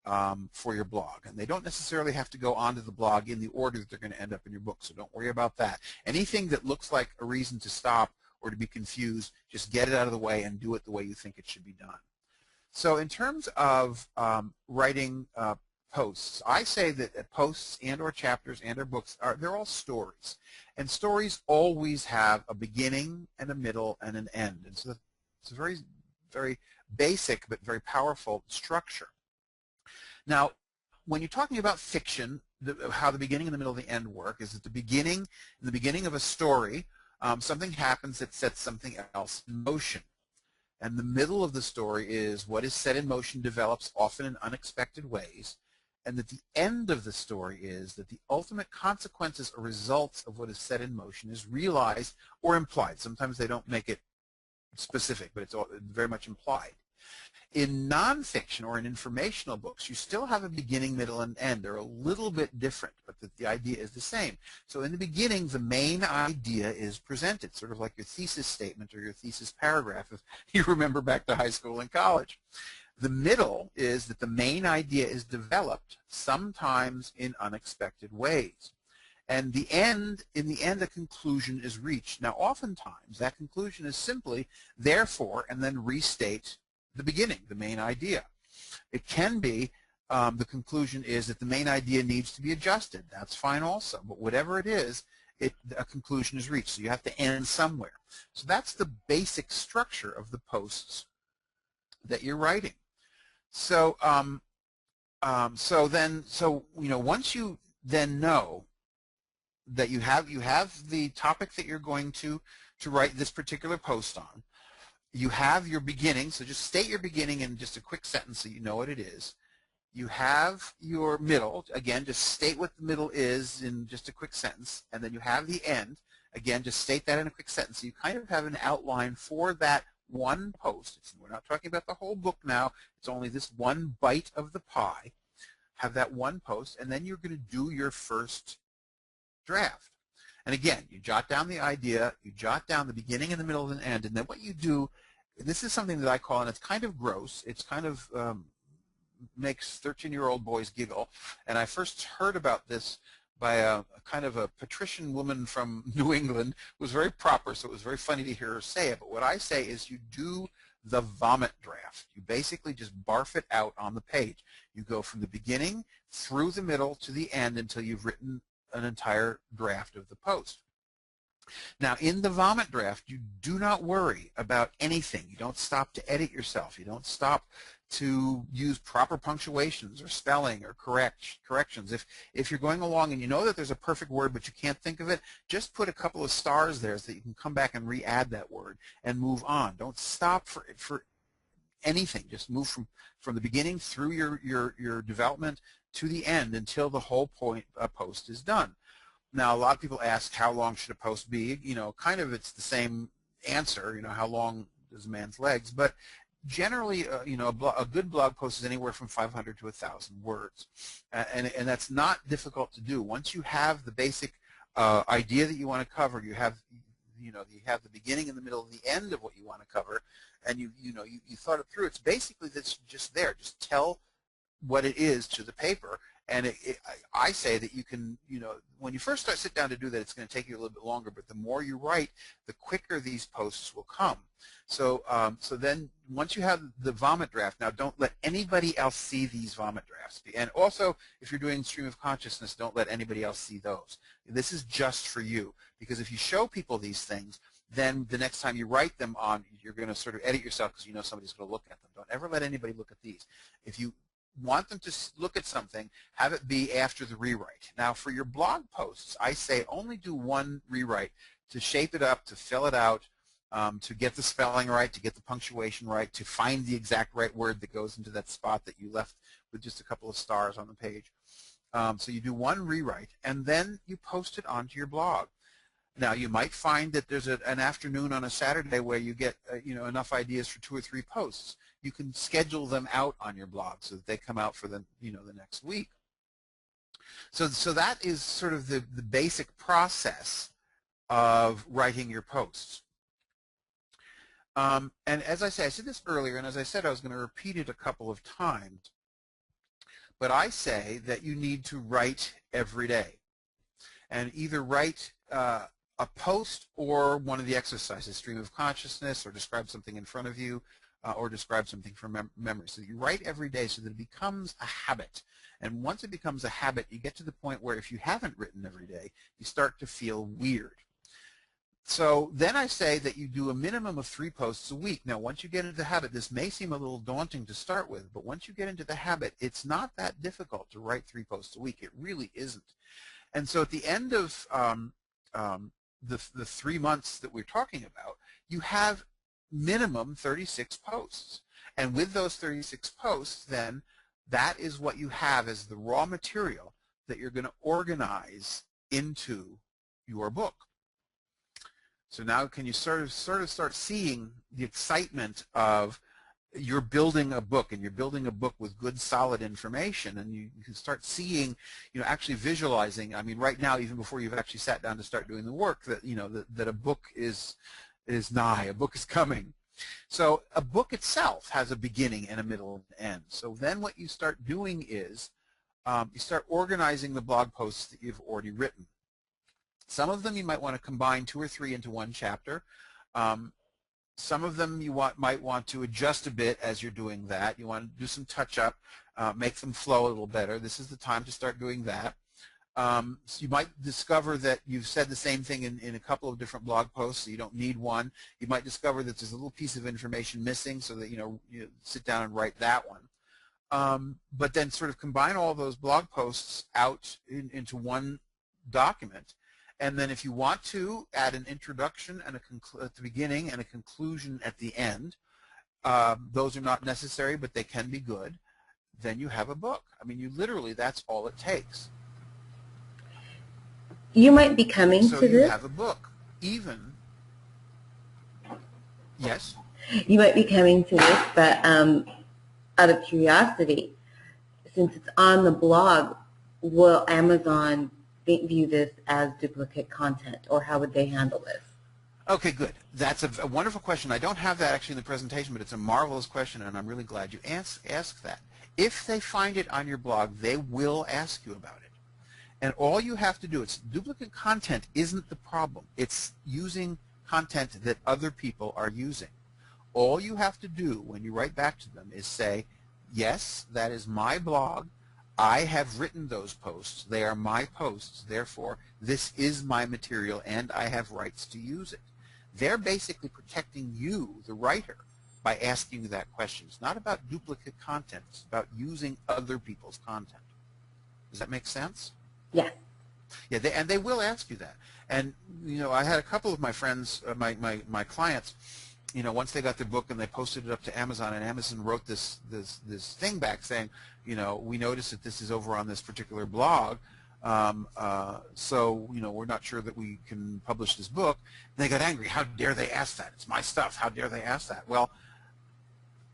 blog, and they don't necessarily have to go onto the blog in the order that they're going to end up in your book. So don't worry about that. Anything that looks like a reason to stop or to be confused, just get it out of the way and do it the way you think it should be done. So in terms of writing posts, I say that posts and or chapters and or books they're all stories, and stories always have a beginning and a middle and an end, and so it's a very, very basic but very powerful structure. Now, when you're talking about fiction, how the beginning and the middle and the end work is at the beginning of a story, something happens that sets something else in motion. And the middle of the story is what is set in motion develops often in unexpected ways, and that the end of the story is that the ultimate consequences or results of what is set in motion is realized or implied. Sometimes they don't make it specific, but it's all very much implied. In nonfiction or in informational books, you still have a beginning, middle, and end. They're a little bit different, but the idea is the same. So in the beginning, the main idea is presented, sort of like your thesis statement or your thesis paragraph, if you remember back to high school and college. The middle is that the main idea is developed, sometimes in unexpected ways. And in the end, a conclusion is reached. Now, oftentimes, that conclusion is simply, therefore, and then restate the beginning, the main idea. It can be the conclusion is that the main idea needs to be adjusted. That's fine also. But whatever it is, a conclusion is reached. So you have to end somewhere. So that's the basic structure of the posts that you're writing. So once you then know that you have the topic that you're going to write this particular post on, you have your beginning, so just state your beginning in just a quick sentence so you know what it is. you have your middle. Again, just state what the middle is in just a quick sentence, and then you have the end. Again, just state that in a quick sentence. So you kind of have an outline for that one post. We're not talking about the whole book now. It's only this one bite of the pie. Have that one post, and then you're going to do your first draft. And again, you jot down the idea, you jot down the beginning and the middle and the end, and then what you do, this is something that I call, and it's kind of gross, it's kind of makes 13-year-old boys giggle, and I first heard about this by a kind of a patrician woman from New England who was very proper, so it was very funny to hear her say it. But what I say is you do the vomit draft. You basically just barf it out on the page. You go from the beginning through the middle to the end until you've written an entire draft of the post. Now, in the vomit draft, you do not worry about anything. You don't stop to edit yourself. You don't stop to use proper punctuations or spelling or corrections. If you're going along and you know that there's a perfect word but you can't think of it, just put a couple of stars there so that you can come back and re-add that word and move on. Don't stop for anything. Just move from the beginning through your development to the end until the whole post is done. Now, a lot of people ask, how long should a post be? You know, kind of it's the same answer, you know, how long is a man's legs? But generally, you know, a good blog post is anywhere from 500 to 1,000 words. And that's not difficult to do. Once you have the basic idea that you want to cover, you have the beginning and the middle and the end of what you want to cover, and you thought it through. It's basically that's just there. Just tell what it is to the paper. And I say that you can, you know, when you first sit down to do that, it's going to take you a little bit longer. But the more you write, the quicker these posts will come. So, so then once you have the vomit draft, now don't let anybody else see these vomit drafts. And also, if you're doing stream of consciousness, don't let anybody else see those. This is just for you, because if you show people these things, then the next time you write them on, you're going to sort of edit yourself because you know somebody's going to look at them. Don't ever let anybody look at these. If you want them to look at something, have it be after the rewrite. Now, for your blog posts, I say only do one rewrite to shape it up, to fill it out, to get the spelling right, to get the punctuation right, to find the exact right word that goes into that spot that you left with just a couple of stars on the page. So you do one rewrite, and then you post it onto your blog. Now, you might find that there's an afternoon on a Saturday where you get you know, enough ideas for 2 or 3 posts. You can schedule them out on your blog so that they come out for the next week. So that is sort of the basic process of writing your posts. And as I said this earlier, and as I said, I was going to repeat it a couple of times. But I say that you need to write every day, and either write a post or one of the exercises, stream of consciousness, or describe something in front of you, or describe something from memory. So you write every day so that it becomes a habit. And once it becomes a habit, you get to the point where if you haven't written every day, you start to feel weird. So then I say that you do a minimum of 3 posts a week. Now, once you get into the habit, this may seem a little daunting to start with, but once you get into the habit, it's not that difficult to write 3 posts a week. It really isn't. And so at the end of the 3 months that we're talking about, you have minimum 36 posts. And with those 36 posts, then that is what you have as the raw material that you're going to organize into your book. So now can you sort of start seeing the excitement of you're building a book, and you're building a book with good solid information, and you can start seeing, you know, actually visualizing. I mean, right now, even before you've actually sat down to start doing the work, that you know that a book is nigh, a book is coming. So a book itself has a beginning and a middle and an end. So then what you start doing is you start organizing the blog posts that you've already written. Some of them you might want to combine 2 or 3 into one chapter. Some of them you might want to adjust a bit as you're doing that. You want to do some touch-up, make them flow a little better. This is the time to start doing that. So you might discover that you've said the same thing in a couple of different blog posts, so you don't need one. You might discover that there's a little piece of information missing, so that you sit down and write that one. But then sort of combine all those blog posts out into one document. And then if you want to, add an introduction and at the beginning and a conclusion at the end. Those are not necessary, but they can be good. then you have a book. I mean, you literally, that's all it takes. You might be coming So to you this. have a book. Even, yes? You might be coming to this, but out of curiosity, since it's on the blog, will Amazon view this as duplicate content, or how would they handle this? Okay, good. That's a wonderful question. I don't have that actually in the presentation, but it's a marvelous question, and I'm really glad you asked that. If they find it on your blog, they will ask you about it. And all you have to do, it's duplicate content isn't the problem. It's using content that other people are using. All you have to do when you write back to them is say, yes, that is my blog. I have written those posts. They are my posts. Therefore, this is my material, and I have rights to use it. They're basically protecting you, the writer, by asking you that question. It's not about duplicate content. It's about using other people's content. Does that make sense? Yes. Yeah, and they will ask you that. And, you know, I had a couple of my friends, my clients, you know, once they got their book and they posted it up to Amazon, and Amazon wrote this thing back saying, you know, we noticed that this is over on this particular blog, so, you know, we're not sure that we can publish this book. And they got angry. How dare they ask that? It's my stuff. How dare they ask that? Well,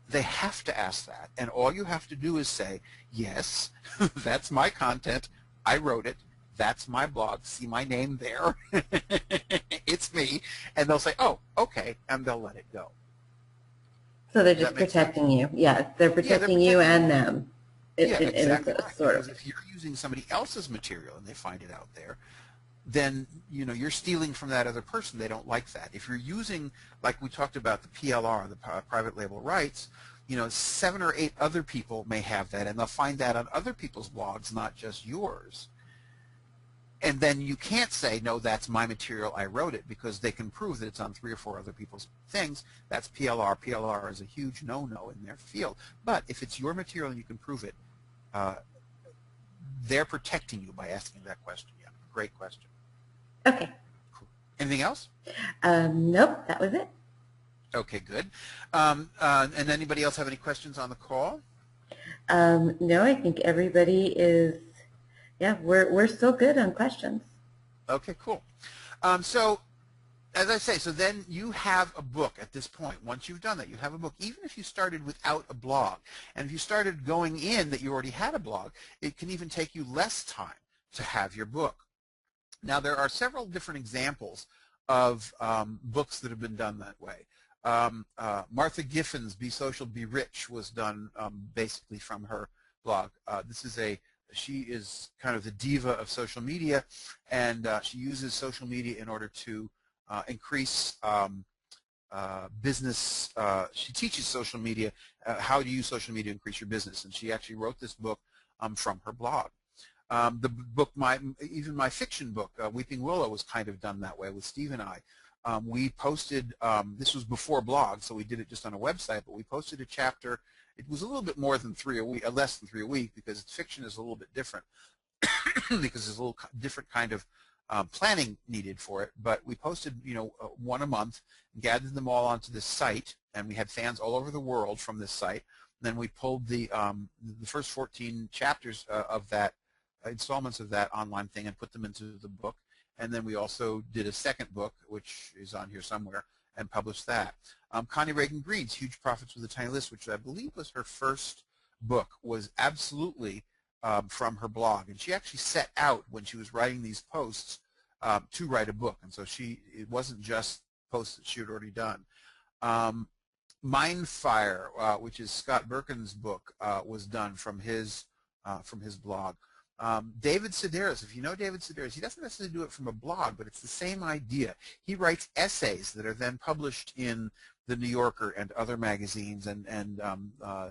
they have to ask that, and all you have to do is say, yes, that's my content. I wrote it. That's my blog. See my name there. It's me. And they'll say, oh, okay, and they'll let it go. So they're just protecting you. Yes, they're protecting you and them. Yeah, exactly right. Sort Because of. if you're using somebody else's material and they find it out there, then, you know, you're stealing from that other person. They don't like that. If you're using, like we talked about, the PLR, the private label rights, you know, 7 or 8 other people may have that, and they'll find that on other people's blogs, not just yours. And then you can't say, no, that's my material, I wrote it, because they can prove that it's on 3 or 4 other people's things. That's PLR. PLR is a huge no-no in their field. But if it's your material and you can prove it, they're protecting you by asking that question. Yeah, great question. Okay. Cool. Anything else? Nope, that was it. Okay, good. And anybody else have any questions on the call? No, I think everybody is, yeah, we're still good on questions. Okay, cool. So, as I say, so then you have a book at this point. Once you've done that, you have a book. Even if you started without a blog, and if you started going in that you already had a blog, it can even take you less time to have your book. Now, there are several different examples of books that have been done that way. Martha Giffin's Be Social, Be Rich was done basically from her blog. She is kind of the diva of social media, and she uses social media in order to increase business. She teaches social media, how to use social media to increase your business, and she actually wrote this book from her blog. The book, even my fiction book, Weeping Willow, was kind of done that way with Steve and I. We posted, this was before blog, so we did it just on a website, but we posted a chapter. It was a little bit more than 3 a week, less than 3 a week, because fiction is a little bit different, because there's a little different kind of planning needed for it. But we posted, you know, one a month, gathered them all onto this site, and we had fans all over the world from this site. And then we pulled the first 14 chapters of that, installments of that online thing, and put them into the book. And then we also did a second book, which is on here somewhere, and published that. Connie Reagan Green's Huge Profits with a Tiny List, which I believe was her first book, was absolutely from her blog. And she actually set out, when she was writing these posts, to write a book. And so it wasn't just posts that she had already done. Mindfire, which is Scott Birkin's book, was done from his blog. David Sedaris, if you know David Sedaris, he doesn't necessarily do it from a blog, but it's the same idea. He writes essays that are then published in the New Yorker and other magazines, and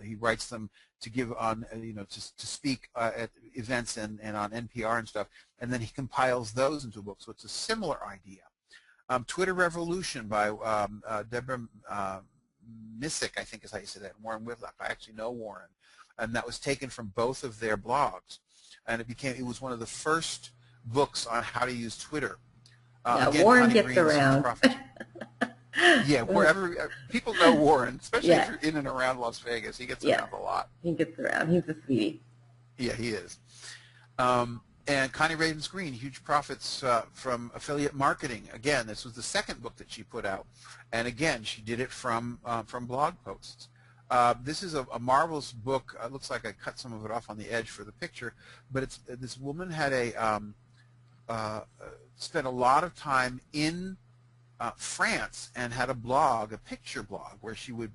he writes them to give on, you know, to speak at events and on NPR and stuff, and then he compiles those into a book. So it's a similar idea. Twitter Revolution by Deborah Missick, I think is how you say that, and Warren Whitlock. I actually know Warren, and that was taken from both of their blogs. And it was one of the first books on how to use Twitter. Yeah, Again, Warren Connie gets Green's Huge around. Profits. Yeah, wherever people know Warren, especially if Yeah, you're in and around Las Vegas, he gets yeah. around a lot. He gets around. He's a sweetie. Yeah, he is. And Connie Ravens-Green, huge profits from affiliate marketing. Again, this was the second book that she put out, and again, she did it from blog posts. This is a marvelous book. It looks like I cut some of it off on the edge for the picture, but it's this woman had uh, spent a lot of time in France and had a blog, a picture blog, where she would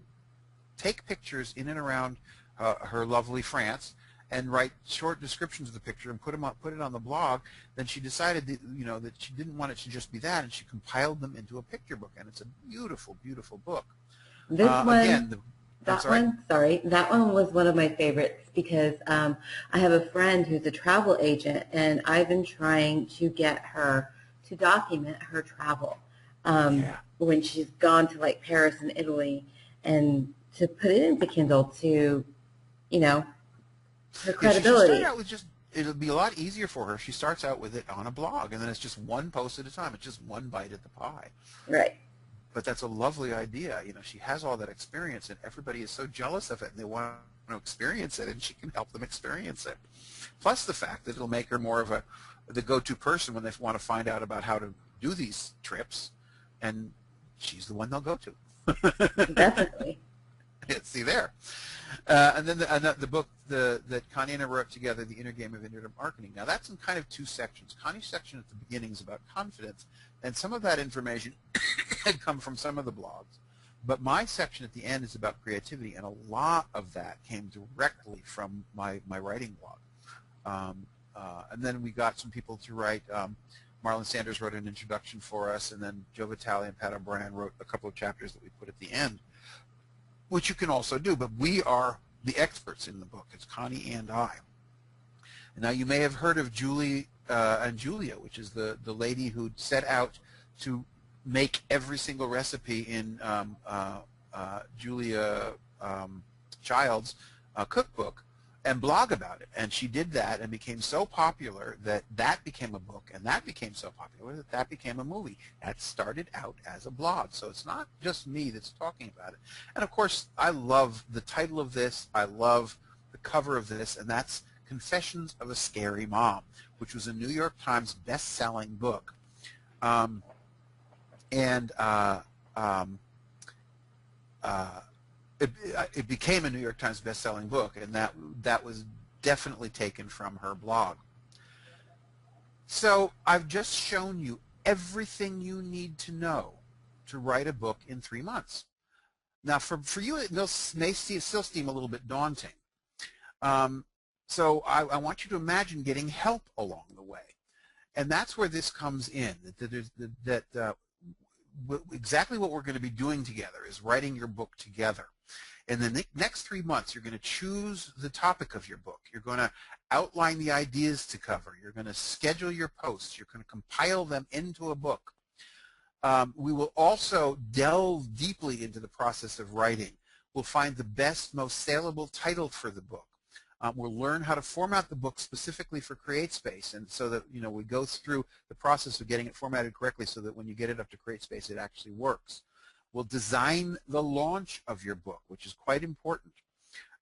take pictures in and around her lovely France and write short descriptions of the picture and put it on the blog. Then she decided that, that she didn't want it to just be that, and she compiled them into a picture book, and it's a beautiful, beautiful book. This Again, one, I'm that sorry. one, sorry, that one was one of my favorites because I have a friend who's a travel agent, and I've been trying to get her to document her travel Yeah. when she's gone to like Paris and Italy, and to put it into Kindle to, her Yeah, she should start credibility. out with just, it'll be a lot easier for her if she starts out with it on a blog, and then it's just one post at a time. It's just one bite at the pie. Right. But that's a lovely idea. She has all that experience, and everybody is so jealous of it, and they want to experience it, and she can help them experience it. Plus the fact that it'll make her more of the go-to person when they want to find out about how to do these trips, and she's the one they'll go to. Definitely. See there. And then the book that Connie and I wrote together, The Inner Game of Internet Marketing. Now that's in kind of two sections. Connie's section at the beginning is about confidence, and some of that information had come from some of the blogs. But my section at the end is about creativity, and a lot of that came directly from my writing blog. And then we got some people to write. Marlon Sanders wrote an introduction for us, and then Joe Vitale and Pat O'Brien wrote a couple of chapters that we put at the end, which you can also do, but we are the experts in the book. It's Connie and I. Now, you may have heard of Julie and Julia, which is the lady who set out to make every single recipe in Julia Child's cookbook and blog about it. And she did that and became so popular that that became a book, and that became so popular that that became a movie. That started out as a blog. So it's not just me that's talking about it. And of course, I love the title of this. I love the cover of this, and that's Confessions of a Scary Mom, which was a New York Times best-selling book. It became a New York Times best-selling book, and that was definitely taken from her blog. So I've just shown you everything you need to know to write a book in 3 months. Now, for you, it may still seem a little bit daunting. So I want you to imagine getting help along the way. And that's where this comes in, exactly what we're going to be doing together is writing your book together. In the next 3 months, you're going to choose the topic of your book. You're going to outline the ideas to cover. You're going to schedule your posts. You're going to compile them into a book. We will also delve deeply into the process of writing. We'll find the best, most saleable title for the book. We'll learn how to format the book specifically for CreateSpace, and so that we go through the process of getting it formatted correctly so that when you get it up to CreateSpace, it actually works. We'll design the launch of your book, which is quite important.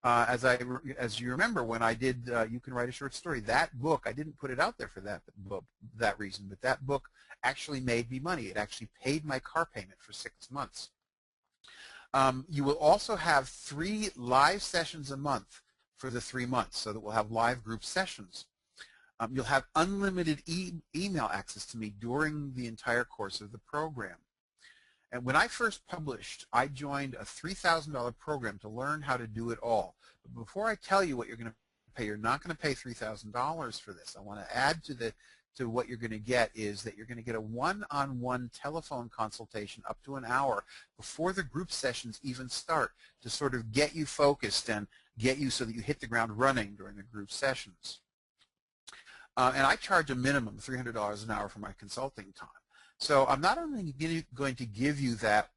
As you remember, when I did You Can Write a Short Story, that book, I didn't put it out there for that reason, but that book actually made me money. It actually paid my car payment for 6 months. You will also have 3 live sessions a month for the 3 months, so that we'll have live group sessions. You'll have unlimited email access to me during the entire course of the program. And when I first published, I joined a $3,000 program to learn how to do it all. But before I tell you what you're going to pay, you're not going to pay $3,000 for this. I want to add to what you're going to get is that you're going to get a one-on-one telephone consultation up to an hour before the group sessions even start to sort of get you focused and get you so that you hit the ground running during the group sessions. And I charge a minimum of $300 an hour for my consulting time. So I'm not only going to give you that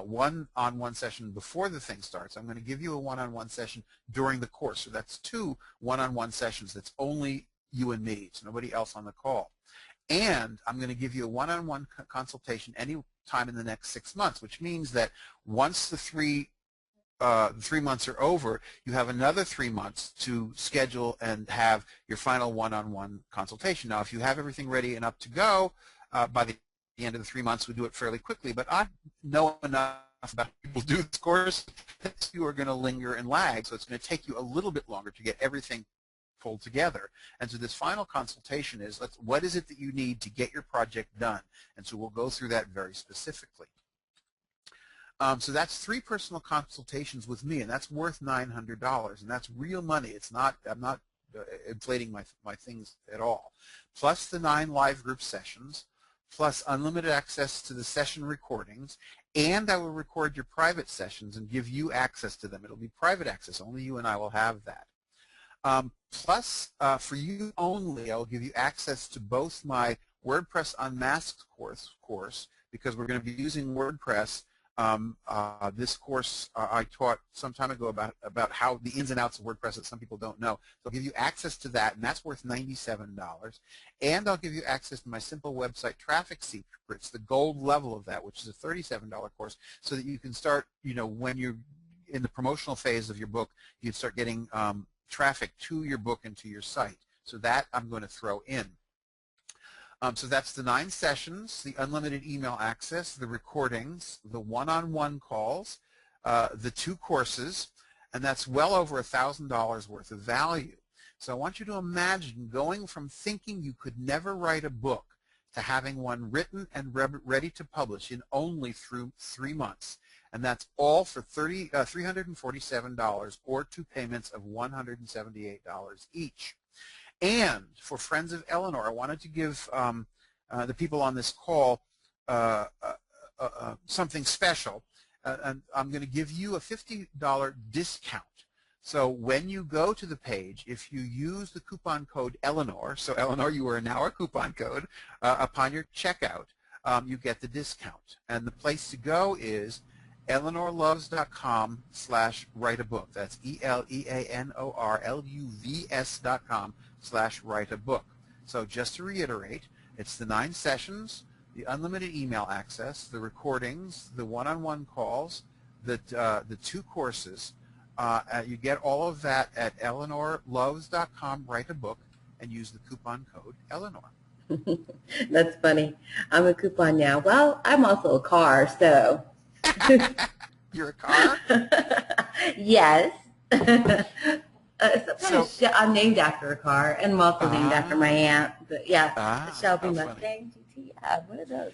one-on-one session before the thing starts, I'm going to give you a one-on-one session during the course. So that's 2 one-on-one sessions that's only you and me. It's nobody else on the call. and I'm going to give you a one-on-one consultation any time in the next 6 months, which means that once the 3 months are over, you have another 3 months to schedule and have your final one-on-one consultation. Now, if you have everything ready and up to go by the end of the 3 months, we do it fairly quickly. But I know enough about people do this course that you are going to linger and lag, so it's going to take you a little bit longer to get everything pulled together. And so this final consultation is, what is it that you need to get your project done? And so we'll go through that very specifically. So that's 3 personal consultations with me, and that's worth $900, and that's real money. It's not, I'm not inflating my things at all. Plus the 9 live group sessions, plus unlimited access to the session recordings, and I will record your private sessions and give you access to them. It'll be private access. Only you and I will have that. Plus, for you only, I'll give you access to both my WordPress Unmasked course, because we're going to be using WordPress. This course I taught some time ago about how the ins and outs of WordPress that some people don't know. So I'll give you access to that, and that's worth $97. And I'll give you access to my simple website traffic secrets, the gold level of that, which is a $37 course, so that you can start, when you're in the promotional phase of your book, you start getting traffic to your book and to your site. So that I'm going to throw in. So that's the 9 sessions, the unlimited email access, the recordings, the one-on-one calls, the 2 courses, and that's well over $1,000 worth of value. So I want you to imagine going from thinking you could never write a book to having one written and ready to publish in only through 3 months. And that's all for $347 or 2 payments of $178 each. And for Friends of Eleanor, I wanted to give the people on this call something special. And I'm going to give you a $50 discount. So when you go to the page, if you use the coupon code Eleanor, so Eleanor, you are now a coupon code, upon your checkout, you get the discount. And the place to go is eleanorloves.com/write-a-book. That's ELEANORLUVS.com/write-a-book. So just to reiterate, it's the 9 sessions, the unlimited email access, the recordings, the one-on-one calls, the 2 courses. You get all of that at eleanorloves.com/write-a-book and use the coupon code Eleanor. That's funny. I'm a coupon now. Well, I'm also a car, so. You're a car? Yes. I'm named after a car, and I'm also named after my aunt. But yeah, the Shelby Mustang GT. Yeah, one of those.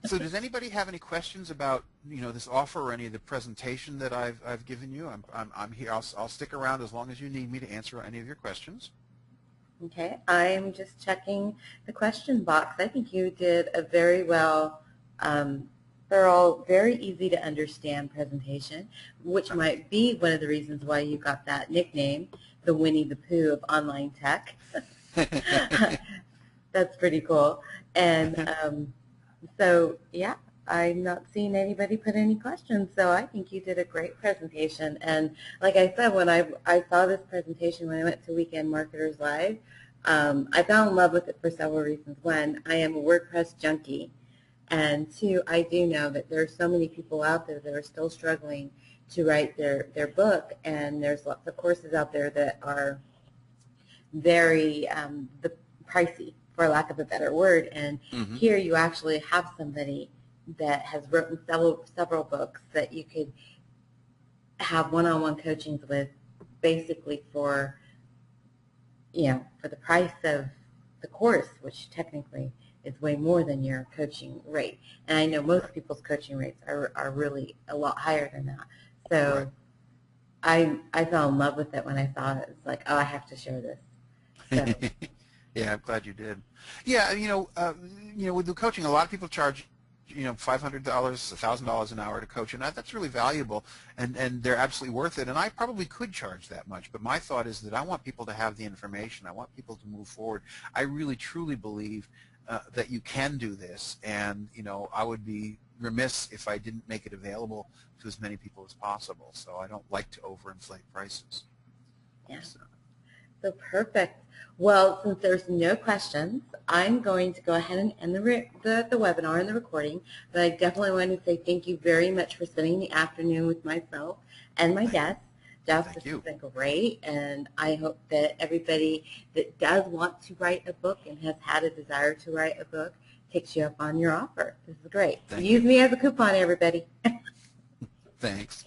So does anybody have any questions about this offer or any of the presentation that I've given you? I'm here. I'll stick around as long as you need me to answer any of your questions. Okay, I'm just checking the question box. I think you did a very well, thorough, very easy to understand presentation, which might be one of the reasons why you got that nickname, the Winnie the Pooh of online tech. That's pretty cool. And so, yeah, I'm not seeing anybody put any questions, so I think you did a great presentation. And like I said, when I saw this presentation when I went to Weekend Marketers Live, I fell in love with it for several reasons. One, I am a WordPress junkie. And 2, I do know that there are so many people out there that are still struggling to write their book, and there's lots of courses out there that are very pricey, for lack of a better word. And here you actually have somebody that has written several books that you could have one-on-one coachings with, basically for the price of the course, which technically is way more than your coaching rate. And I know most people's coaching rates are really a lot higher than that. So I fell in love with it when I saw it. It's like, oh, I have to share this. So. Yeah, I'm glad you did. Yeah, with the coaching, a lot of people charge, $500, $1,000 an hour to coach, and that's really valuable, and they're absolutely worth it. And I probably could charge that much, but my thought is that I want people to have the information. I want people to move forward. I really, truly believe that you can do this, and I would be remiss if I didn't make it available to as many people as possible. So I don't like to overinflate prices. Yeah. So perfect. Well, since there's no questions, I'm going to go ahead and end the webinar and the recording, but I definitely want to say thank you very much for spending the afternoon with myself and my guests. Geoff, Thank this you. has been great, and I hope that everybody that does want to write a book and has had a desire to write a book takes you up on your offer. This is great. Thank Use you. me as a coupon, everybody. Thanks.